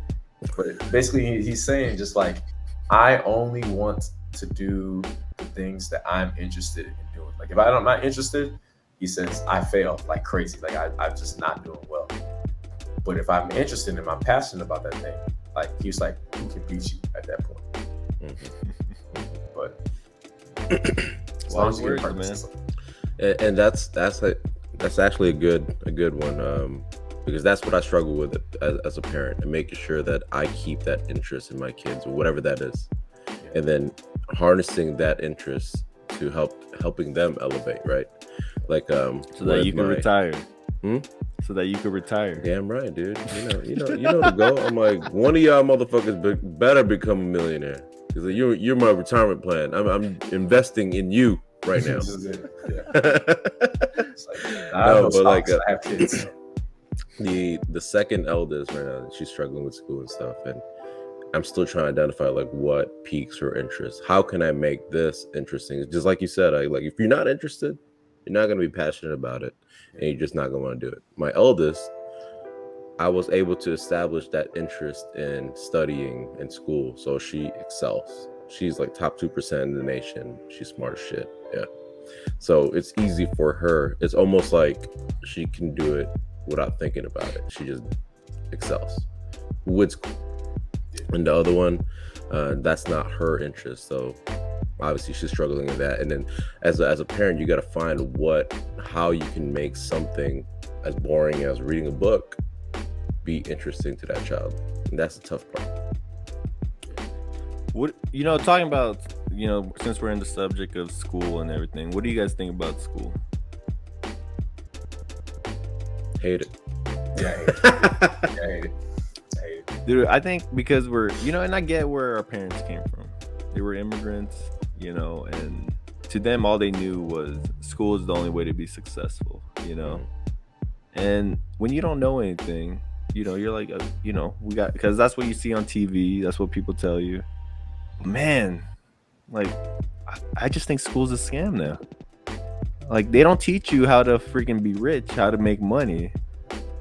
But basically, he's saying just like, I only want to do the things that I'm interested in doing. Like if I'm not interested, he says I fail like crazy. Like I'm just not doing well. But if I'm interested and I'm passionate about that thing, like he's like, who can beat you at that point? Mm-hmm. But as long as you get purpose, and that's actually a good one, because that's what I struggle with as a parent, and making sure that I keep that interest in my kids, or whatever that is, and then harnessing that interest to helping them elevate, right? Like so that you can retire. So that you could retire. Damn right, dude. You know the goal. I'm like, one of y'all motherfuckers better become a millionaire, because you're my retirement plan. I'm investing in you right now. I have kids. The second eldest right now, she's struggling with school and stuff, and I'm still trying to identify like what piques her interest. How can I make this interesting? Just like you said, like if you're not interested, you're not going to be passionate about it, and you're just not going to want to do it. My eldest, I was able to establish that interest in studying in school, so she excels. She's like top 2% in the nation. She's smart as shit. Yeah. So it's easy for her. It's almost like she can do it without thinking about it. She just excels with school. And the other one, that's not her interest. So obviously she's struggling with that. And then as a parent, you got to find how you can make something as boring as reading a book be interesting to that child. And that's the tough part. What, talking about, since we're in the subject of school and everything, what do you guys think about school? Hate it. Yeah, I hate it. Dude, I think because we're, and I get where our parents came from. They were immigrants, and to them, all they knew was school is the only way to be successful, And when you don't know anything, you're like, because that's what you see on TV. That's what people tell you. Man, like, I just think school's a scam now. Like, they don't teach you how to freaking be rich, how to make money.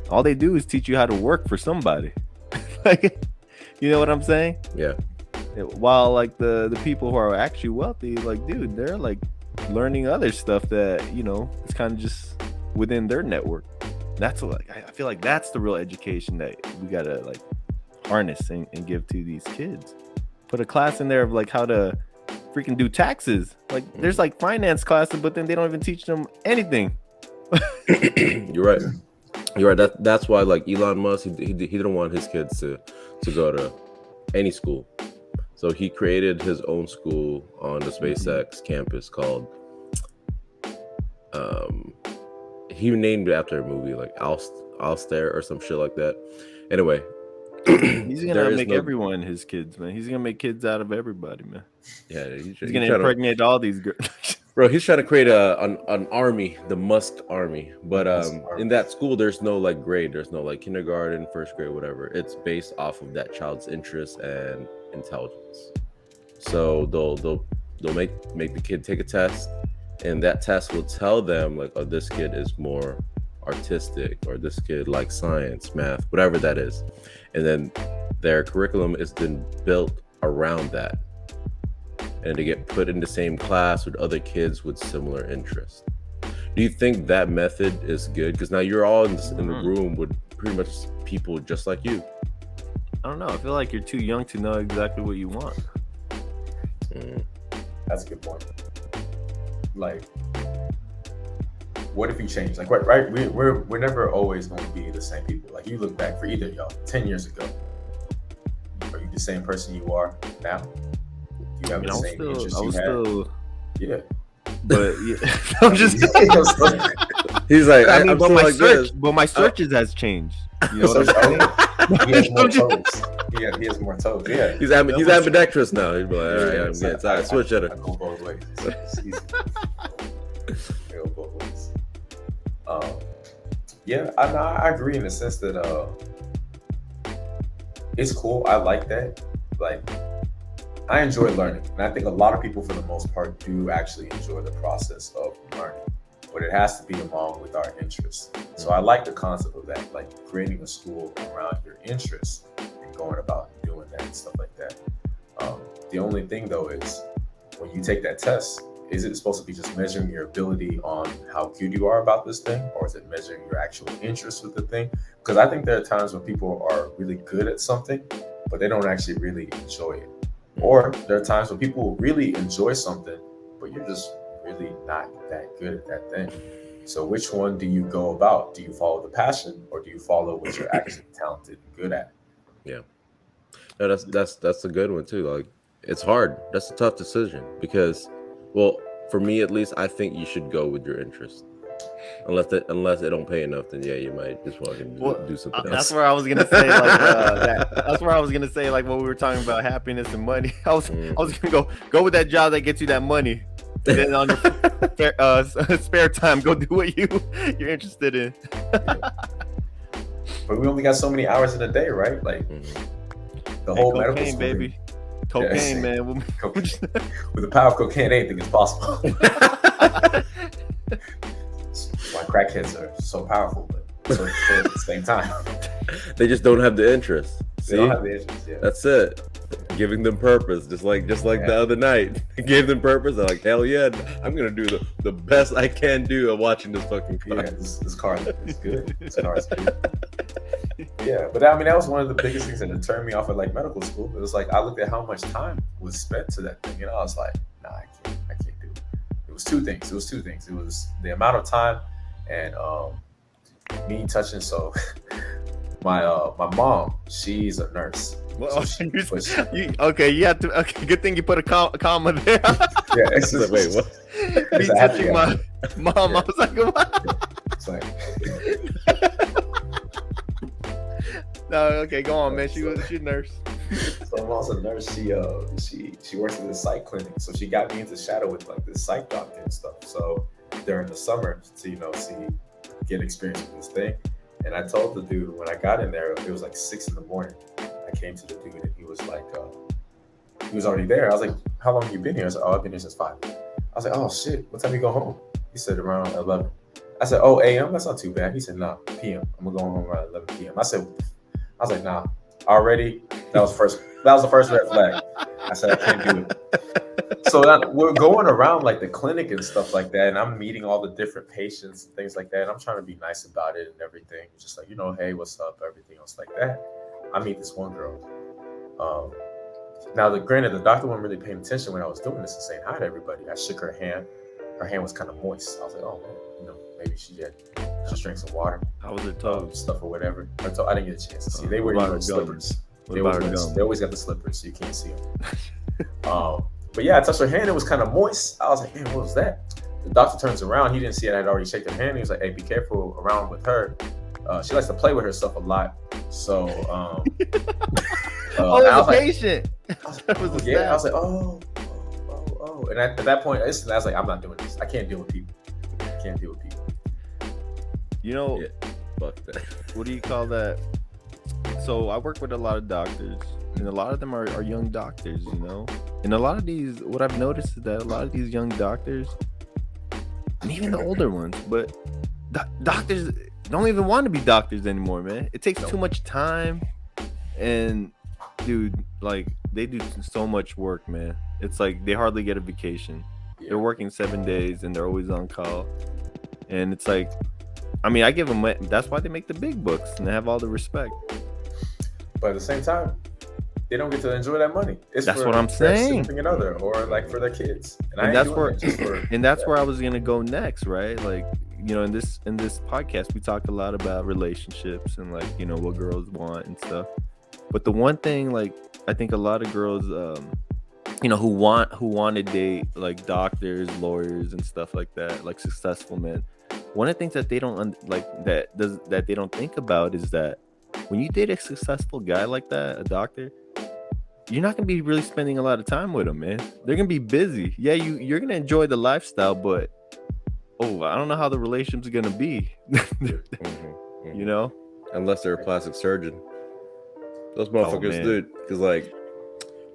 All they do is teach you how to work for somebody. Like, you know what I'm saying? Yeah. While like the people who are actually wealthy, like, dude, they're like learning other stuff that, it's kind of just within their network. That's what, like, I feel like that's the real education that we gotta like harness and give to these kids. Put a class in there of like how to freaking do taxes. Like, there's like finance classes, but then they don't even teach them anything. You're right. You're right. That's why, like Elon Musk, he didn't want his kids to go to any school, so he created his own school on the SpaceX campus called. He named it after a movie like Alstair or some shit like that. Anyway, he's gonna make everyone his kids, man. He's gonna make kids out of everybody, man. Yeah, he's gonna impregnate all these girls. Bro, he's trying to create an army, the Musk army. But in that school, there's no like grade. There's no like kindergarten, first grade, whatever. It's based off of that child's interests and intelligence. So they'll make the kid take a test, and that test will tell them like, oh, this kid is more artistic, or this kid likes science, math, whatever that is. And then their curriculum is then built around that. And to get put in the same class with other kids with similar interests. Do you think that method is good? Because now you're all in the room with pretty much people just like you. I don't know. I feel like you're too young to know exactly what you want. That's a good point. Like, what if you change? Like, right? We're never always going to be the same people. Like, you look back for either of y'all 10 years ago. Are you the same person you are now? You have the same interests you had. Yeah. But I'm just. He's like, I mean, but my search, searches has changed. You know what I'm He has more toes. He has more toes. Yeah. He's ambidextrous now. He's like, all right, I'm getting tired. Switch it. I go both ways. It's easy. I go both ways. Yeah, I agree in the sense that it's cool. I like that. Like, I enjoy learning, and I think a lot of people, for the most part, do actually enjoy the process of learning. But it has to be along with our interests. So I like the concept of that, like creating a school around your interests and going about doing that and stuff like that. The only thing, though, is when you take that test, is it supposed to be just measuring your ability on how good you are about this thing, or is it measuring your actual interest with the thing? Because I think there are times when people are really good at something, but they don't actually really enjoy it. Or there are times when people really enjoy something, but you're just really not that good at that thing. So which one do you go about? Do you follow the passion, or do you follow what you're actually talented and good at? Yeah. No, that's a good one too. Like, it's hard. That's a tough decision because, well, for me at least, I think you should go with your interest. Unless they don't pay enough, then yeah, you might just want to do something else. That's where I was gonna say like that's where I was gonna say like when we were talking about happiness and money. I was gonna go with that job that gets you that money. And then on your spare time, go do what you're interested in. But we only got so many hours in a day, right? Like the whole medical cocaine, school baby. Cocaine, man. Cocaine. With the power of cocaine, anything is possible. Why crackheads are so powerful, but so at the same time, they just don't have the interest. See? They don't have the interest. Yeah. That's it. Giving them purpose, just like the other night. Gave them purpose. They're like, hell yeah, I'm gonna do the best I can do of watching this fucking car. Yeah, this car is good. This car is good. Yeah, but I mean, that was one of the biggest things that turned me off at like medical school. It was like I looked at how much time was spent to that thing, and I was like, nah, I can't do it. It was two things. It was the amount of time and me touching. So my mom, she's a nurse. Well, so you have to. Okay, good thing you put a comma there. Yeah, it's just, wait, what? Me touching my mom. Yeah. I was like, what? Yeah. It's like, no, okay, go on, man. She's a nurse. So my mom's a nurse. She works in the psych clinic, so she got me into shadow with like this psych doctor and stuff. So during the summer, to get experience with this thing, and I told the dude when I got in there, it was like 6 a.m. I came to the dude and he was like, he was already there. I was like, how long have you been here? I said, I've been here since 5. I was like, oh shit, what time you go home? He said around 11. I said, oh, a.m.? That's not too bad. He said, nah, p.m. I'm gonna go home around 11 p.m. I was like, nah, already? That was the first red flag. I said, I can't do it. So we're going around like the clinic and stuff like that, and I'm meeting all the different patients and things like that, and I'm trying to be nice about it and everything. Just like, hey, what's up, everything else like that. I meet this one girl. Now, granted, the doctor wasn't really paying attention when I was doing this and saying hi to everybody. I shook her hand. her hand was kind of moist. I was like, oh man, you know, maybe she just drank some water. How was her toes? Stuff or whatever. I didn't get a chance to see. They were slippers. They always got the slippers, so you can't see them. But yeah, I touched her hand. It was kind of moist. I was like, man, what was that? The doctor turns around. He didn't see it. I had already shaken her hand. He was like, hey, be careful around with her. She likes to play with herself a lot. So, I was a patient. I was like, oh. And at that point, I was like, I'm not doing this. I can't deal with people. You know, fuck that. What do you call that? So I work with a lot of doctors, and a lot of them are young doctors, you know. And a lot of these, what I've noticed is that a lot of these young doctors, and even the older ones, but doctors don't even want to be doctors anymore, man. It takes too much time, and dude, like, they do so much work, man. It's like they hardly get a vacation. They're working 7 days and they're always on call, and it's like, I mean, I give them, that's why they make the big bucks and they have all the respect. But at the same time, they don't get to enjoy that money. That's what I'm saying. Significant other, or like for their kids. And that's where I was gonna go next, right? Like, you know, in this podcast, we talk a lot about relationships and, like, you know, what girls want and stuff. But the one thing, like, I think a lot of girls, you know, who want to date like doctors, lawyers, and stuff like that, like successful men. One of the things that they don't that they don't think about is that when you date a successful guy like that, a doctor, you're not gonna be really spending a lot of time with them, man. They're gonna be busy. Yeah, you're gonna enjoy the lifestyle, but I don't know how the relationship's gonna be. You know, unless they're a plastic surgeon. Those motherfuckers, dude. Because like,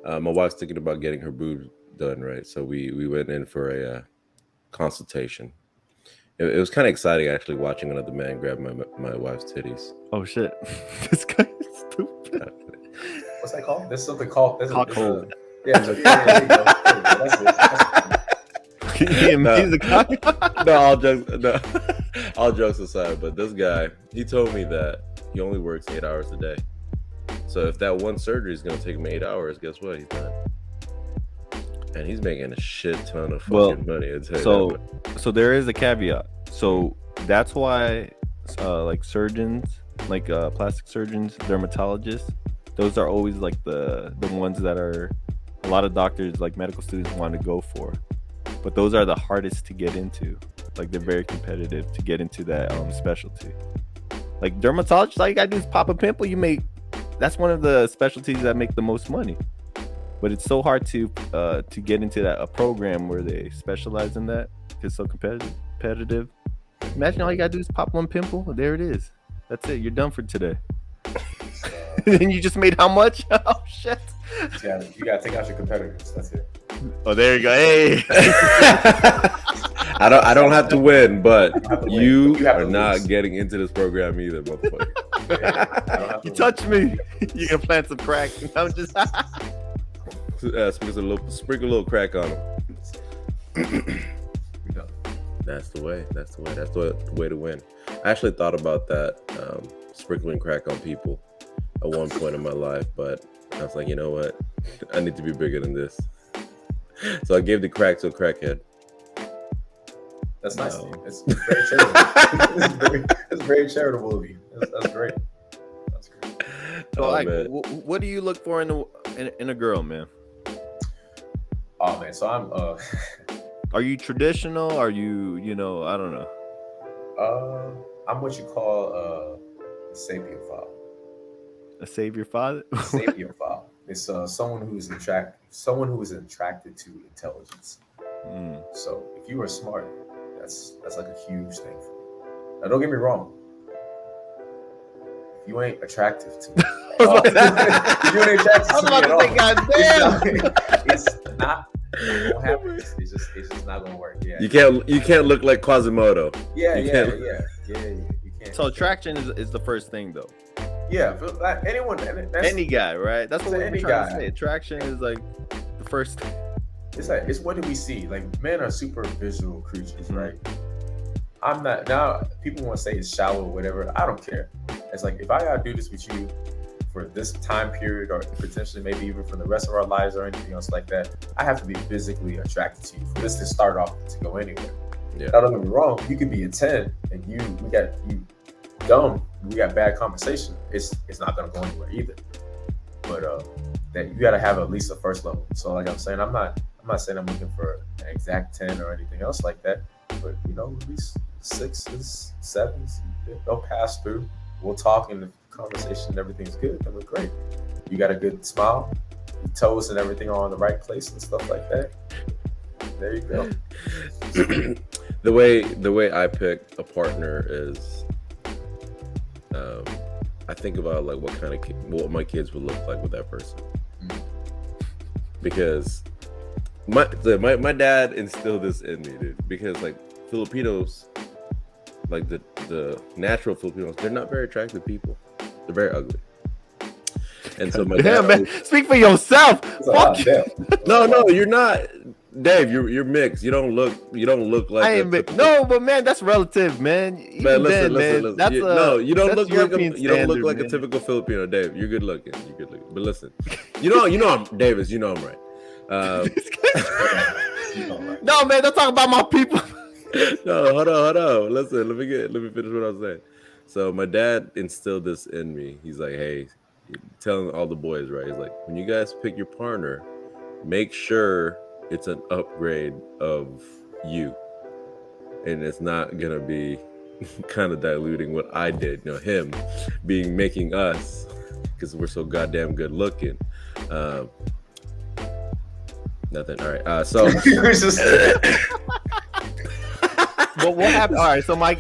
my wife's thinking about getting her boobs done, right? So we went in for a consultation. It was kind of exciting, actually, watching another man grab my wife's titties. Oh shit, this guy is stupid. What's that called? There's something called cockhold. Yeah, there you go. That's it. No, all jokes aside, but this guy, he told me that he only works 8 hours a day. So if that one surgery is going to take him 8 hours, guess what? He's done. And he's making a shit ton of fucking money. So there is a caveat. So that's why, like surgeons, like plastic surgeons, dermatologists, those are always like the ones that are a lot of doctors, like medical students, want to go for. But those are the hardest to get into. Like, they're very competitive to get into that specialty. Like dermatologists, all you gotta do is pop a pimple. That's one of the specialties that make the most money. But it's so hard to get into a program where they specialize in that because it's so competitive. Imagine all you gotta do is pop one pimple. There it is. That's it. You're done for today. And you just made how much? Oh shit! Yeah, you gotta take out your competitors. That's it. Oh, there you go. Hey. I don't have to win, but you are not getting into this program either, motherfucker. You touch me, you're gonna plant some crack. I'm just sprinkle a little crack on them. That's the way. That's the way to win. I actually thought about that, sprinkling crack on people at one point in my life, but I was like, you know what? I need to be bigger than this. So I gave the crack to a crackhead. That's nice. It's very charitable. It's very charitable of you. That's great. That's great. So, like, what do you look for in a girl, man? Oh man, so I'm. Are you traditional? Are you I don't know. I'm what you call a sapiophile. A savior father? Sapiophile. It's someone who is attracted to intelligence. So if you are smart, that's like a huge thing for me. Now don't get me wrong. If you ain't attractive to me, if you ain't attracted to me at all, it's not. It won't happen. It's just not gonna work. Yeah. You can't look like Quasimodo. Yeah. You can't. So attraction is the first thing, though. Yeah, like anyone, any guy, right? That's what we're trying guy. to say. Attraction is like the first. It's what do we see? Like, men are super visual creatures, right? I'm not. Now people want to say it's shallow or whatever. I don't care. It's like, if I gotta do this with you for this time period, or potentially maybe even for the rest of our lives or anything else like that, I have to be physically attracted to you for this to start off to go anywhere. Yeah. Now, don't get me wrong, you could be a 10 and we got bad conversation. It's not gonna go anywhere either. But that you gotta have at least a first level. So like I'm saying, I'm not saying I'm looking for an exact 10 or anything else like that, but at least 6s, 7s, they'll pass through. We'll talk in the conversation, everything's good, then we're great. You got a good smile, your toes and everything are on the right place and stuff like that. There you go. The way I pick a partner is, I think about like what my kids would look like with that person, because my dad instilled this in me, dude. Because like Filipinos, like the natural Filipinos, they're not very attractive people. They're very ugly. And so my dad, man, speak for yourself. Fuck you. No, you're not. Dave, you're mixed. You don't look like. I ain't mixed. No, but man, that's relative, man. Man, listen. That's you don't look like man. a typical Filipino, Dave. You're good looking. But listen, you know I'm Davis. You know I'm right. No, man, don't talk about my people. No, hold on. Listen, let me finish what I was saying. So my dad instilled this in me. He's like, hey, telling all the boys, right? He's like, when you guys pick your partner, make sure it's an upgrade of you, and it's not gonna be kind of diluting what I did. Him making us, because we're so goddamn good looking. Nothing. All right. So. But what happened? All right. So my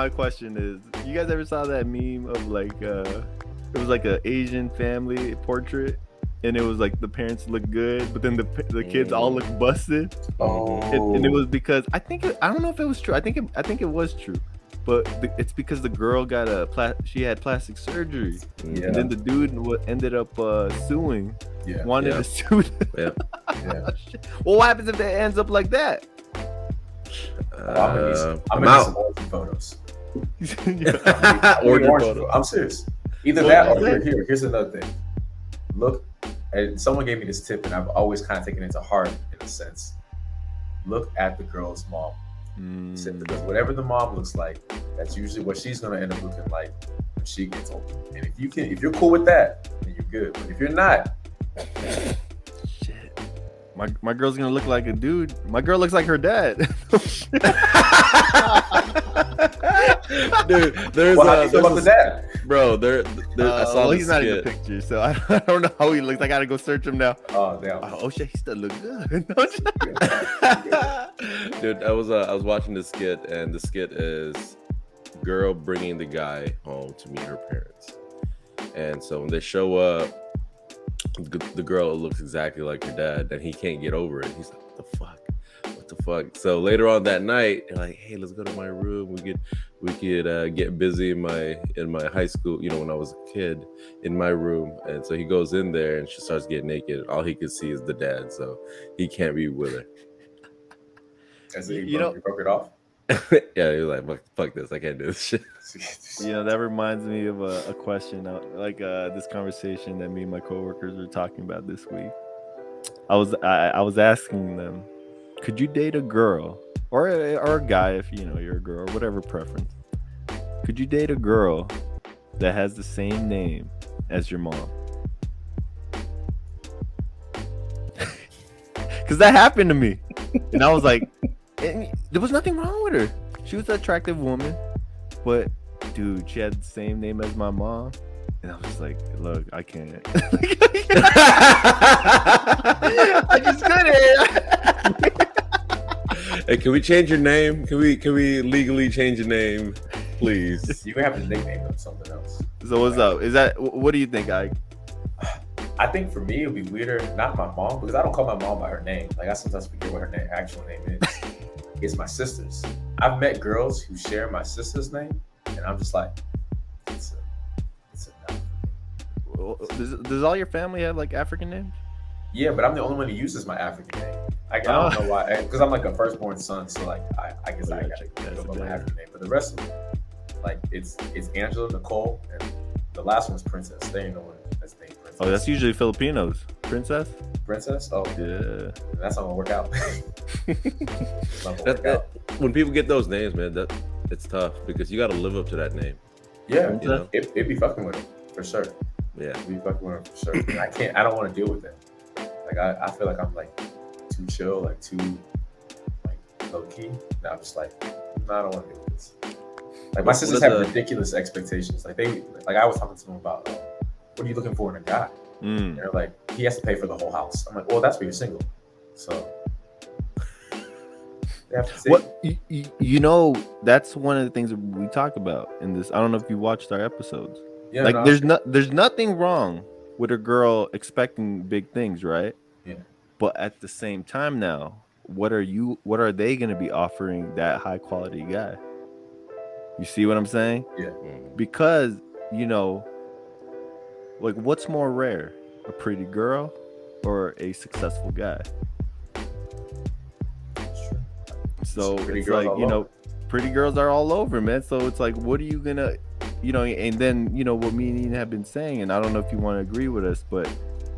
question is, you guys ever saw that meme of like it was like an Asian family portrait? And it was like the parents look good, but then the kids all look busted. Oh. And it was because I don't know if it was true. I think it was true, but it's because the girl got she had plastic surgery, and then the dude ended up suing. Yeah. Wanted to sue them. Yeah. Well, what happens if it ends up like that? I'm gonna need some origin photos. Origin photos. I'm serious. Either that or here's another thing. Look. And someone gave me this tip, and I've always kind of taken it to heart in a sense. Look at the girl's mom. Because whatever the mom looks like, that's usually what she's gonna end up looking like when she gets older. And if you're cool with that, then you're good. But if you're not, shit. My girl's gonna look like a dude. My girl looks like her dad. Dude, there's how do you feel about the dad? Bro, I saw he's not in the picture, so I don't know how he looks. I gotta go search him now. Oh damn! Oh shit, he still look good. Dude, I was watching this skit, and the skit is girl bringing the guy home to meet her parents, and so when they show up, the girl looks exactly like her dad, and he can't get over it. He's like, what the fuck? So later on that night, they're like, hey, let's go to my room. We could get busy in my high school, when I was a kid, in my room. And so he goes in there, and she starts getting naked. All he can see is the dad, so he can't be with her. As he broke it off. Yeah, he was like, fuck this, I can't do this shit. That reminds me of a question, like this conversation that me and my coworkers were talking about this week. I was asking them, could you date a girl or a guy if you're a girl, whatever preference? Could you date a girl that has the same name as your mom? Because that happened to me, and I was like, there was nothing wrong with her. She was an attractive woman, but dude, she had the same name as my mom. And I was just like, look, I can't. I just couldn't. Hey, can we change your name? Can we legally change your name, please? You can have a nickname of something else. So what's up? What do you think, Ike? I think for me, it would be weirder, not my mom, because I don't call my mom by her name. Like, I sometimes forget what her actual name is. It's my sister's. I've met girls who share my sister's name, and I'm just like, it's enough. Does all your family have like African names? Yeah, but I'm the only one who uses my African name. I don't know why, because I'm like a firstborn son, so like I guess I got to go by my African name. But the rest of them, like it's Angela, Nicole, and The last one's Princess. They ain't no one that's named Princess. Oh, that's usually Filipinos. Princess? Princess? Oh, Yeah. that's not gonna work out. It's not gonna work out. When people get those names, man, it's tough because you got to live up to that name. Yeah, You know? it'd be fucking with him for sure. Yeah. It'd be fucking with him for sure. And I don't want to deal with it. Like I feel like I'm like too chill, like too like low key. And I'm just like, no, I don't want to deal with this. Like my sisters have ridiculous expectations. Like I was talking to them about, what are you looking for in a guy? And they're like, he has to pay for the whole house. I'm like, well, that's why you're single. So they have to say, What you know, that's one of the things that we talk about in this. I don't know if you watched our episodes. yeah, Like no, there's nothing wrong with a girl expecting big things, right? Yeah. But at the same time now, what are they going to be offering that high quality guy? You see what I'm saying? Yeah. Because, you know, like what's more rare, a pretty girl or a successful guy? that's true. So Pretty it's girls like, all you know, over. pretty girls are all over, man. So it's like, what are you gonna, you know, and then, you know, what me and Ian have been saying, and I don't know if you want to agree with us, but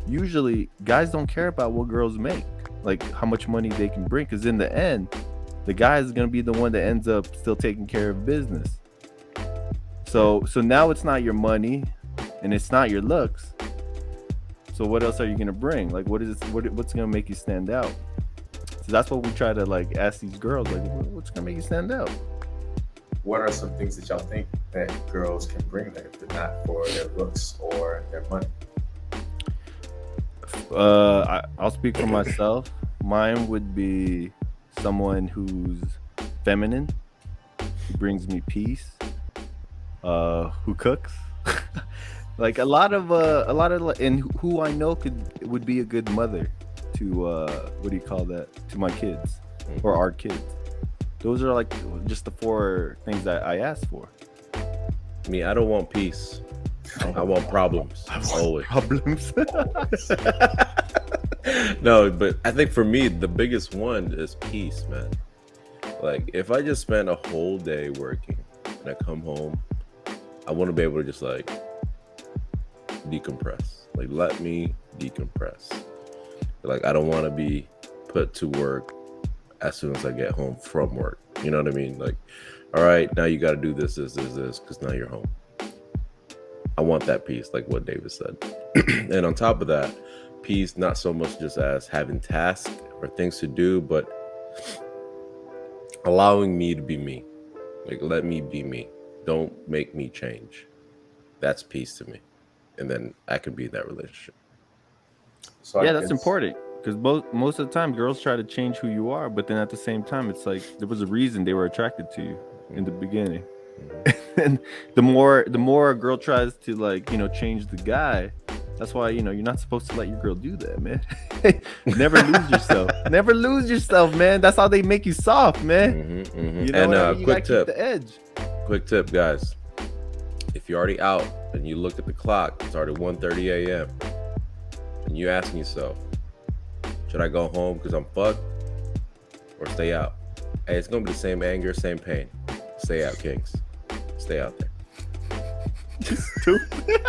usually guys don't care about what girls make, like how much money they can bring, because in the end, the guy is gonna be the one that ends up still taking care of business. So now it's not your money, and it's not your looks. So what else are you gonna bring? Like, what's gonna make you stand out? So that's what we try to like ask these girls, like, what's gonna make you stand out? What are some things that y'all think that girls can bring that if they're not for their looks or their money? I'll speak for myself. Mine would be someone who's feminine, who brings me peace, who cooks. Like a lot of and who I know would be a good mother to what do you call that, to my kids or our kids. Those are like just the 4 things that I asked for. Me, I don't want peace. I want problems. Always. Problems. No, but I think for me, the biggest one is peace, man. Like, if I just spend a whole day working and I come home, I want to be able to just like decompress. Like, let me decompress. Like, I don't want to be put to work as soon as I get home from work. You know what I mean? Like, all right, now you got to do this, because now you're home. I want that peace, like what David said. And on top of that, peace, not so much just as having tasks or things to do, but allowing me to be me. Like, let me be me. Don't make me change. That's peace to me. And then I can be in that relationship. So Yeah, that's important, because most of the time girls try to change who you are, but then at the same time, it's like there was a reason they were attracted to you in the beginning. And the more a girl tries to, like, you know, change the guy, that's why, you know, you're not supposed to let your girl do that, man. Never lose yourself. Never lose yourself, man. That's how they make you soft, man. You know, And you quick gotta tip. keep the edge. Quick tip, guys. If you're already out and you look at the clock, it's already 1:30 a.m. and you asking yourself, should I go home because I'm fucked or stay out? Hey, it's gonna be the same anger, same pain. Stay out, kings. Stay out there. Stupid.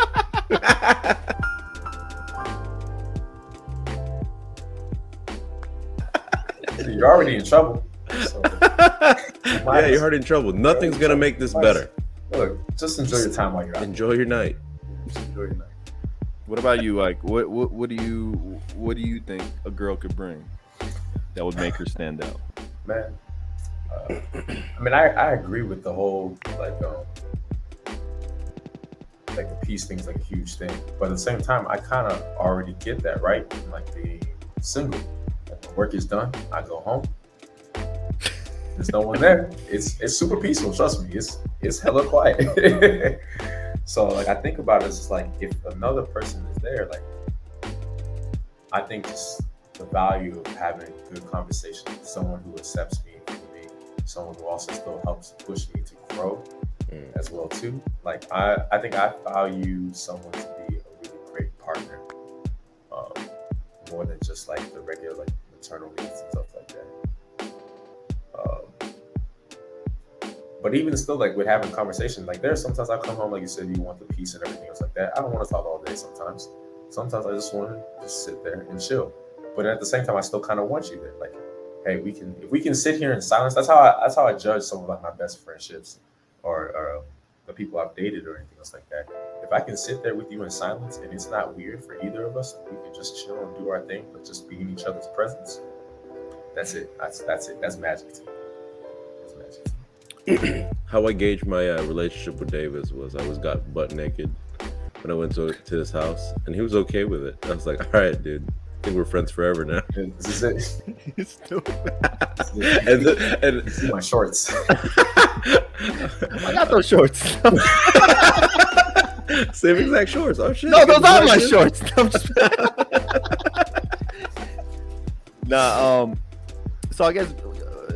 You're already in trouble. So Yeah, you're already in trouble. Nothing's gonna make this better. Look, just enjoy your time while you're out. Enjoy your night. Just enjoy your night. What about you, Ike? What do you think a girl could bring that would make her stand out? Man, I mean, I agree with the whole like the peace thing's like a huge thing, but at the same time, I kind of already get that, right? Like being single, like when work is done, I go home. There's no one there. It's super peaceful. Trust me, it's hella quiet. So like I think about it as just like if another person is there, like I think just the value of having good conversation with someone who accepts me for me, someone who also still helps push me to grow as well too. Like I think I value someone to be a really great partner, more than just like the regular like maternal needs and stuff like that. But even still, like with having conversations, like there's sometimes I come home, like you said, you want the peace and everything else like that. I don't want to talk all day sometimes. Sometimes I just want to just sit there and chill. But at the same time, I still kind of want you there. Like, hey, if we can sit here in silence. That's how I judge some of like my best friendships or the people I've dated or anything else like that. If I can sit there with you in silence and it's not weird for either of us, we can just chill and do our thing, but just be in each other's presence. That's it. That's it. That's magic to me. That's magic to me. How I gauged my relationship with Davis was I got butt naked when I went to his house, and he was okay with it. I was like, all right, dude, I think we're friends forever now. This is it. It's stupid. And see my shorts. I got those shorts. Same exact shorts. Oh shit! No, those are my shorts. I'm just... Nah. So I guess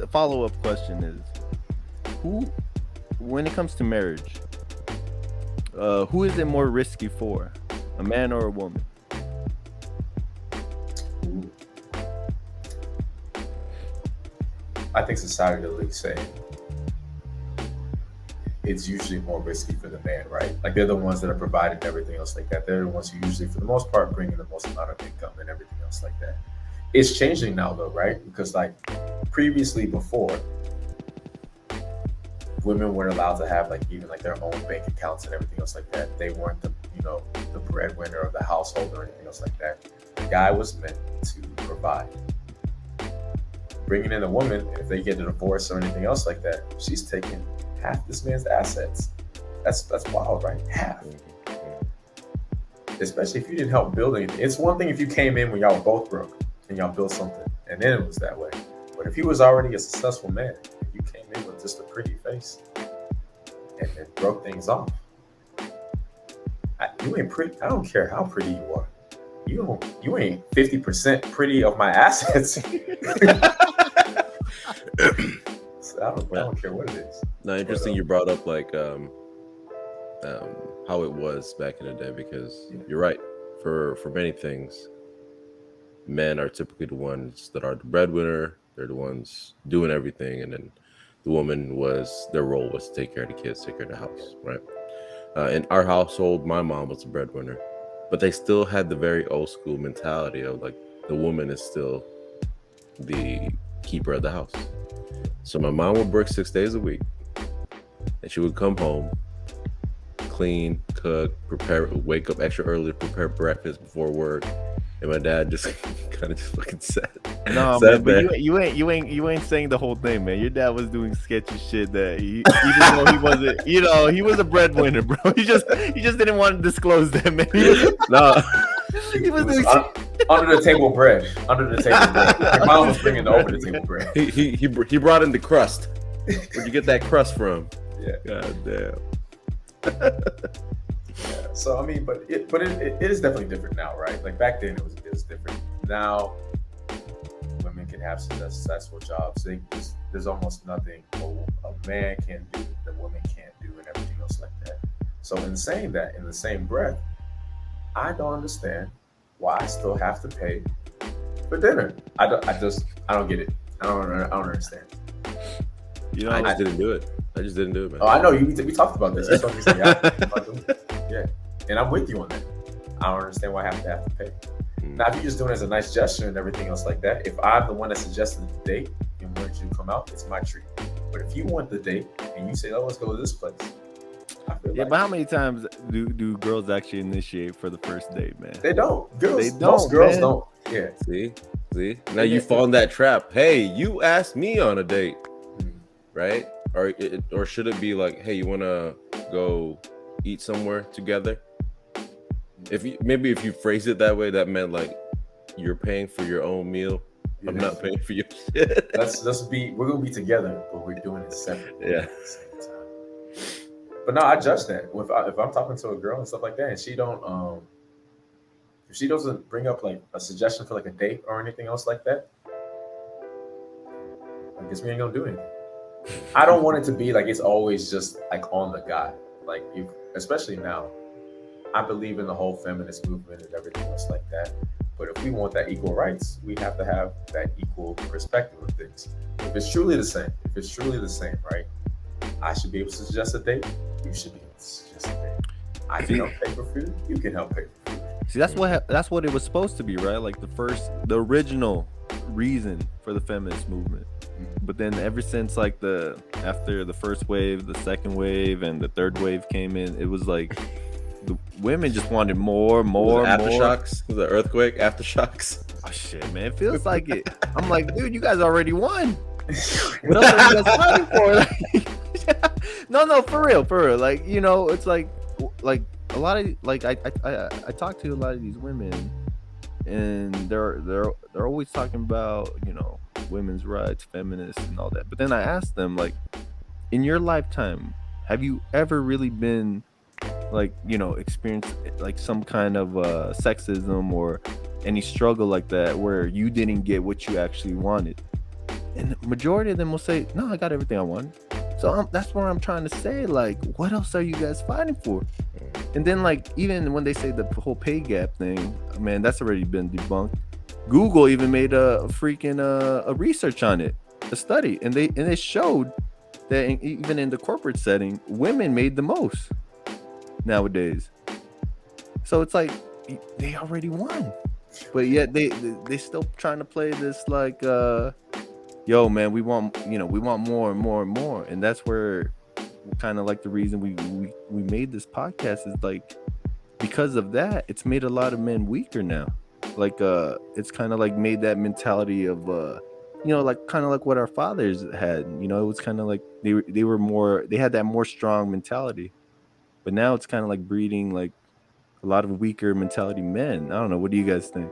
a follow-up question is, when it comes to marriage, who is it more risky for, a man or a woman? I think society would say it's usually more risky for the man, right? Like they're the ones that are providing everything else like that. They're the ones who usually, for the most part, bring in the most amount of income and everything else like that. It's changing now though, right? Because like previously before, women weren't allowed to have like even like their own bank accounts and everything else like that. They weren't the breadwinner of the household or anything else like that. The guy was meant to provide. Bringing in a woman, if they get a divorce or anything else like that, she's taking half this man's assets. That's wild, right? Half. Especially if you didn't help build anything. It's one thing if you came in when y'all were both broke and y'all built something, and then it was that way. But if he was already a successful man, you came in with just a pretty face and it broke things off. You ain't pretty. I don't care how pretty you are. You ain't 50% pretty of my assets. So I don't care what it is. No, interesting. You brought up like how it was back in the day, because you're right. For many things, men are typically the ones that are the breadwinner. They're the ones doing everything, and then the woman their role was to take care of the kids, take care of the house, right? In our household, my mom was the breadwinner, but they still had the very old school mentality of like the woman is still the keeper of the house. So my mom would work 6 days a week, and she would come home, clean, cook, prepare, wake up extra early to prepare breakfast before work. And my dad just kind of just fucking sat. No, man, but you ain't saying the whole thing, man. Your dad was doing sketchy shit that even though he wasn't, he was a breadwinner, bro. He just didn't want to disclose that, man. He was doing under the table bread. Under the table bread. My mom was bringing the over the table bread. He brought in the crust. Where'd you get that crust from? Yeah. God damn. Yeah, so I mean, but it is definitely different now, right? Like back then it was different. Now women can have successful jobs. There's almost nothing a man can do that women can't do, and everything else like that. So in saying that, in the same breath, I don't understand why I still have to pay for dinner. I don't get it. I don't understand. I just didn't do it. Man. Oh, I know we talked about this. That's what I'm saying. Yeah, and I'm with you on that. I don't understand why I have to pay. Now, if you're just doing it as a nice gesture and everything else like that, if I'm the one that suggested the date and wanted you to come out, it's my treat. But if you want the date and you say, "Oh, let's go to this place," I feel but how many times do girls actually initiate for the first date, man? They don't. Most girls man. don't. Yeah. See. Now you fall in that trap. Hey, you asked me on a date, right? Or should it be like, hey, you want to go eat somewhere together? If you phrase it that way, that meant like you're paying for your own meal. Yeah. I'm not paying for your shit. We're gonna be together, but we're doing it separately. Yeah. At the same time. But no, I judge that. If I'm talking to a girl and stuff like that, and she doesn't bring up like a suggestion for like a date or anything else like that, I guess we ain't gonna do anything. I don't want it to be like it's always just like on the guy. Like especially now, I believe in the whole feminist movement and everything else like that. But if we want that equal rights, we have to have that equal perspective of things. If it's truly the same, right? I should be able to suggest a date. You should be able to suggest a date. I can help pay for food. You can help pay for food. See, that's what it was supposed to be, right? Like the original reason for the feminist movement. But then ever since like after the first wave, the second wave, and the third wave came in, it was like the women just wanted more. Aftershocks? Was it earthquake? Aftershocks? Oh shit, man! It feels like it. I'm like, dude, you guys already won. What else are you guys fighting for? Like, no, for real. Like, you know, it's like a lot of like I talk to a lot of these women, and they're always talking about, you know, women's rights, feminists, and all that. But then I ask them, like, in your lifetime, have you ever really been like, you know, experienced like some kind of sexism or any struggle like that where you didn't get what you actually wanted? And the majority of them will say, no, I got everything I wanted. So that's what I'm trying to say. Like, what else are you guys fighting for? And then, like, even when they say the whole pay gap thing, man, that's already been debunked. Google even made a freaking a research on it, a study, and it showed that even in the corporate setting, women made the most nowadays. So it's like they already won, but yet they still trying to play this like, yo, man, we want more and more and more, and that's where kind of like the reason we made this podcast is like, because of that, it's made a lot of men weaker now. Like it's kind of like made that mentality of you know, like kind of like what our fathers had. You know, it was kind of like they had that more strong mentality, but now it's kind of like breeding like a lot of weaker mentality men. I don't know, what do you guys think?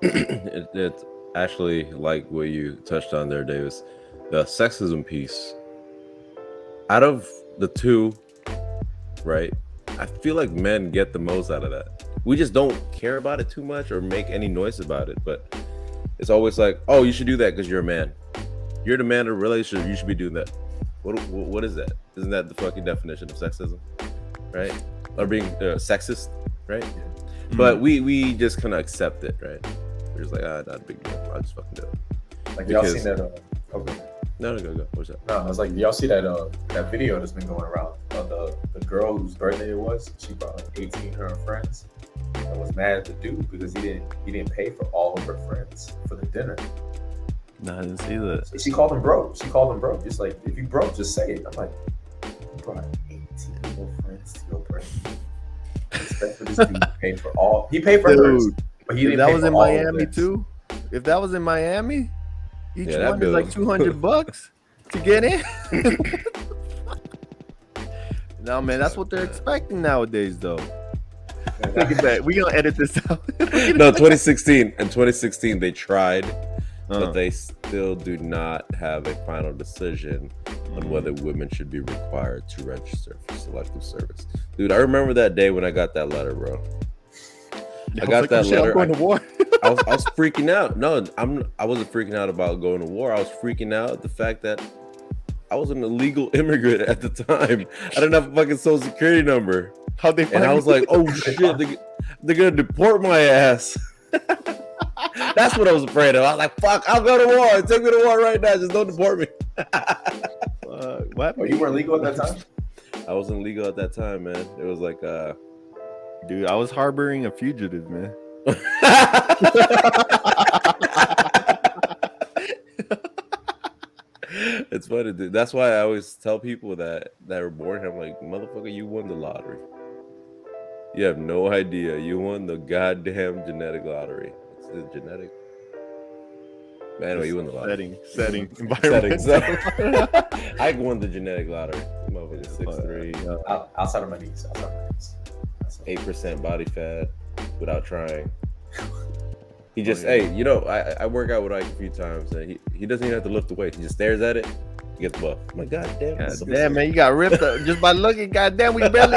It's actually like what you touched on there, Davis, the sexism piece. Out of the two, right, I feel like men get the most out of that. We just don't care about it too much or make any noise about it, but it's always like, oh, you should do that because you're a man. You're the man of a relationship, you should be doing that. What is that? Isn't that the fucking definition of sexism, right? Or being sexist, right? Mm-hmm. But we just kind of accept it, right? We're just like, not a big deal, I'll just fucking do it. Like, y'all seen that? Okay. No, go. What's that? No, I was like, y'all see that video that's been going around of the girl whose birthday it was? She brought like 18 of her friends and was mad at the dude because he didn't pay for all of her friends for the dinner. No, I didn't see that. So she called him broke. Just like, if you broke, just say it. I'm like, you brought 18 more friends to your birthday. Expect for this dude to pay for all. He paid for hers, but he didn't pay for all of theirs. That was in Miami too. If that was in Miami, each one is like $200 to get in. No, man, that's what they're expecting nowadays, though. Look at that. We're gonna edit this out. No, 2016. In 2016, they tried, but they still do not have a final decision on whether women should be required to register for selective service. Dude, I remember that day when I got that letter, bro. I got that letter. I'm going to war. I was freaking out. No, I wasn't freaking out about going to war. I was freaking out at the fact that I was an illegal immigrant at the time. I didn't have a fucking social security number. How'd they find And I was like, oh shit, they're gonna deport my ass. That's what I was afraid of. I was like, fuck, I'll go to war. Take me to war right now. Just don't deport me. What? Oh, you weren't legal at that time? I wasn't legal at that time, man. It was like, dude, I was harboring a fugitive, man. It's funny, dude. That's why I always tell people that were born here, I'm like, motherfucker, you won the lottery. You have no idea. You won the goddamn genetic lottery. It's genetic. But anyway, you won the lottery. Setting. Environment. I won the genetic lottery. Motherfucker, 6'3". Outside of my knees. 8% body fat without trying. He just, hey, you know, I work out with Ike a few times, and he doesn't even have to lift the weight. He just stares at it, he gets buff. I'm like, God damn, man, you got ripped up just by looking. God damn, we barely.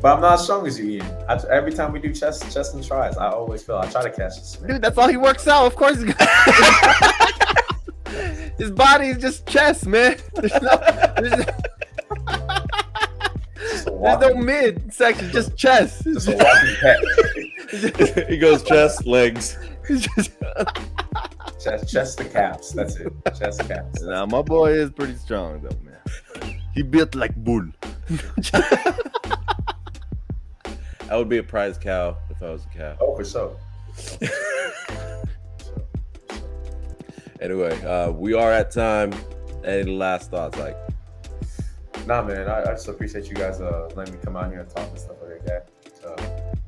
But I'm not as strong as you, Ian. Every time we do chest and tries, I always feel I try to catch this. Dude, that's all he works out. Of course, his body is just chest, man. There's no mid section, just chest. Just a walking pet. He goes chest, legs. Chest to caps. That's it. Chest caps. Nah, my boy is pretty strong though, man. He built like bull. I would be a prize cow if I was a cow. Oh, for sure. Anyway, we are at time. Any last thoughts, like? Nah, man. I just appreciate you guys letting me come out here and talk and stuff like that.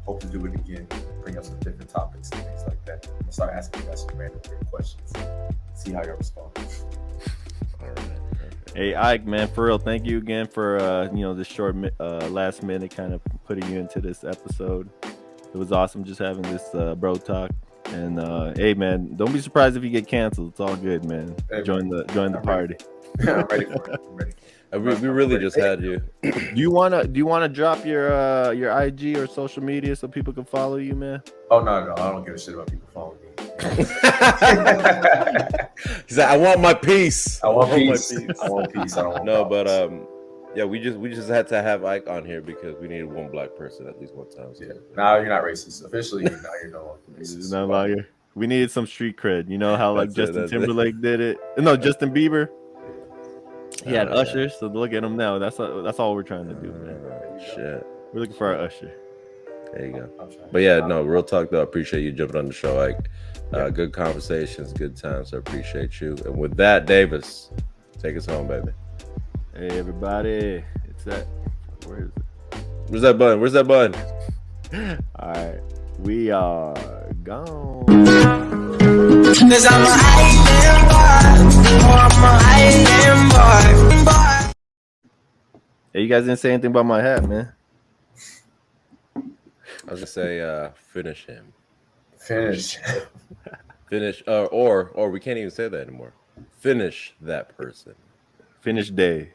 Hope to do it again. Bring up some different topics and things like that. I'm gonna start asking you guys some random questions. See how y'all respond. All right. Hey Ike, man, for real, thank you again for this short last minute kind of putting you into this episode. It was awesome just having this bro talk. And hey, man, don't be surprised if you get canceled. It's all good, man. Hey, join the party. I'm ready for it. I'm ready. We really just had you. Do you wanna drop your IG or social media so people can follow you, man? Oh no, I don't give a shit about people following me. He's like, I want my piece. I want peace. I want peace. I don't want No, problems. but yeah, we just had to have Ike on here because we needed one black person at least one time. So. Yeah. Now you're not racist. Officially, now you're no longer racist. No longer. We needed some street cred. You know how like That's it, Justin that's it. Timberlake did it? No, Justin Bieber. He had Oh, yeah. Usher, so look at him now. That's all we're trying to do, man. Shit. We're looking for our Usher. There you go. I'm trying. But yeah, no, real talk though. I appreciate you jumping on the show, Ike. Good conversations, good times. So I appreciate you. And with that, Davis, take us home, baby. Hey everybody, it's that. Where is it? Where's that button? Where's that button? All right, we are gone. Cause I'm a island boy. Hey, you guys didn't say anything about my hat, man. I was gonna say, finish him. Finish. Finish, or we can't even say that anymore. Finish that person. Finish day.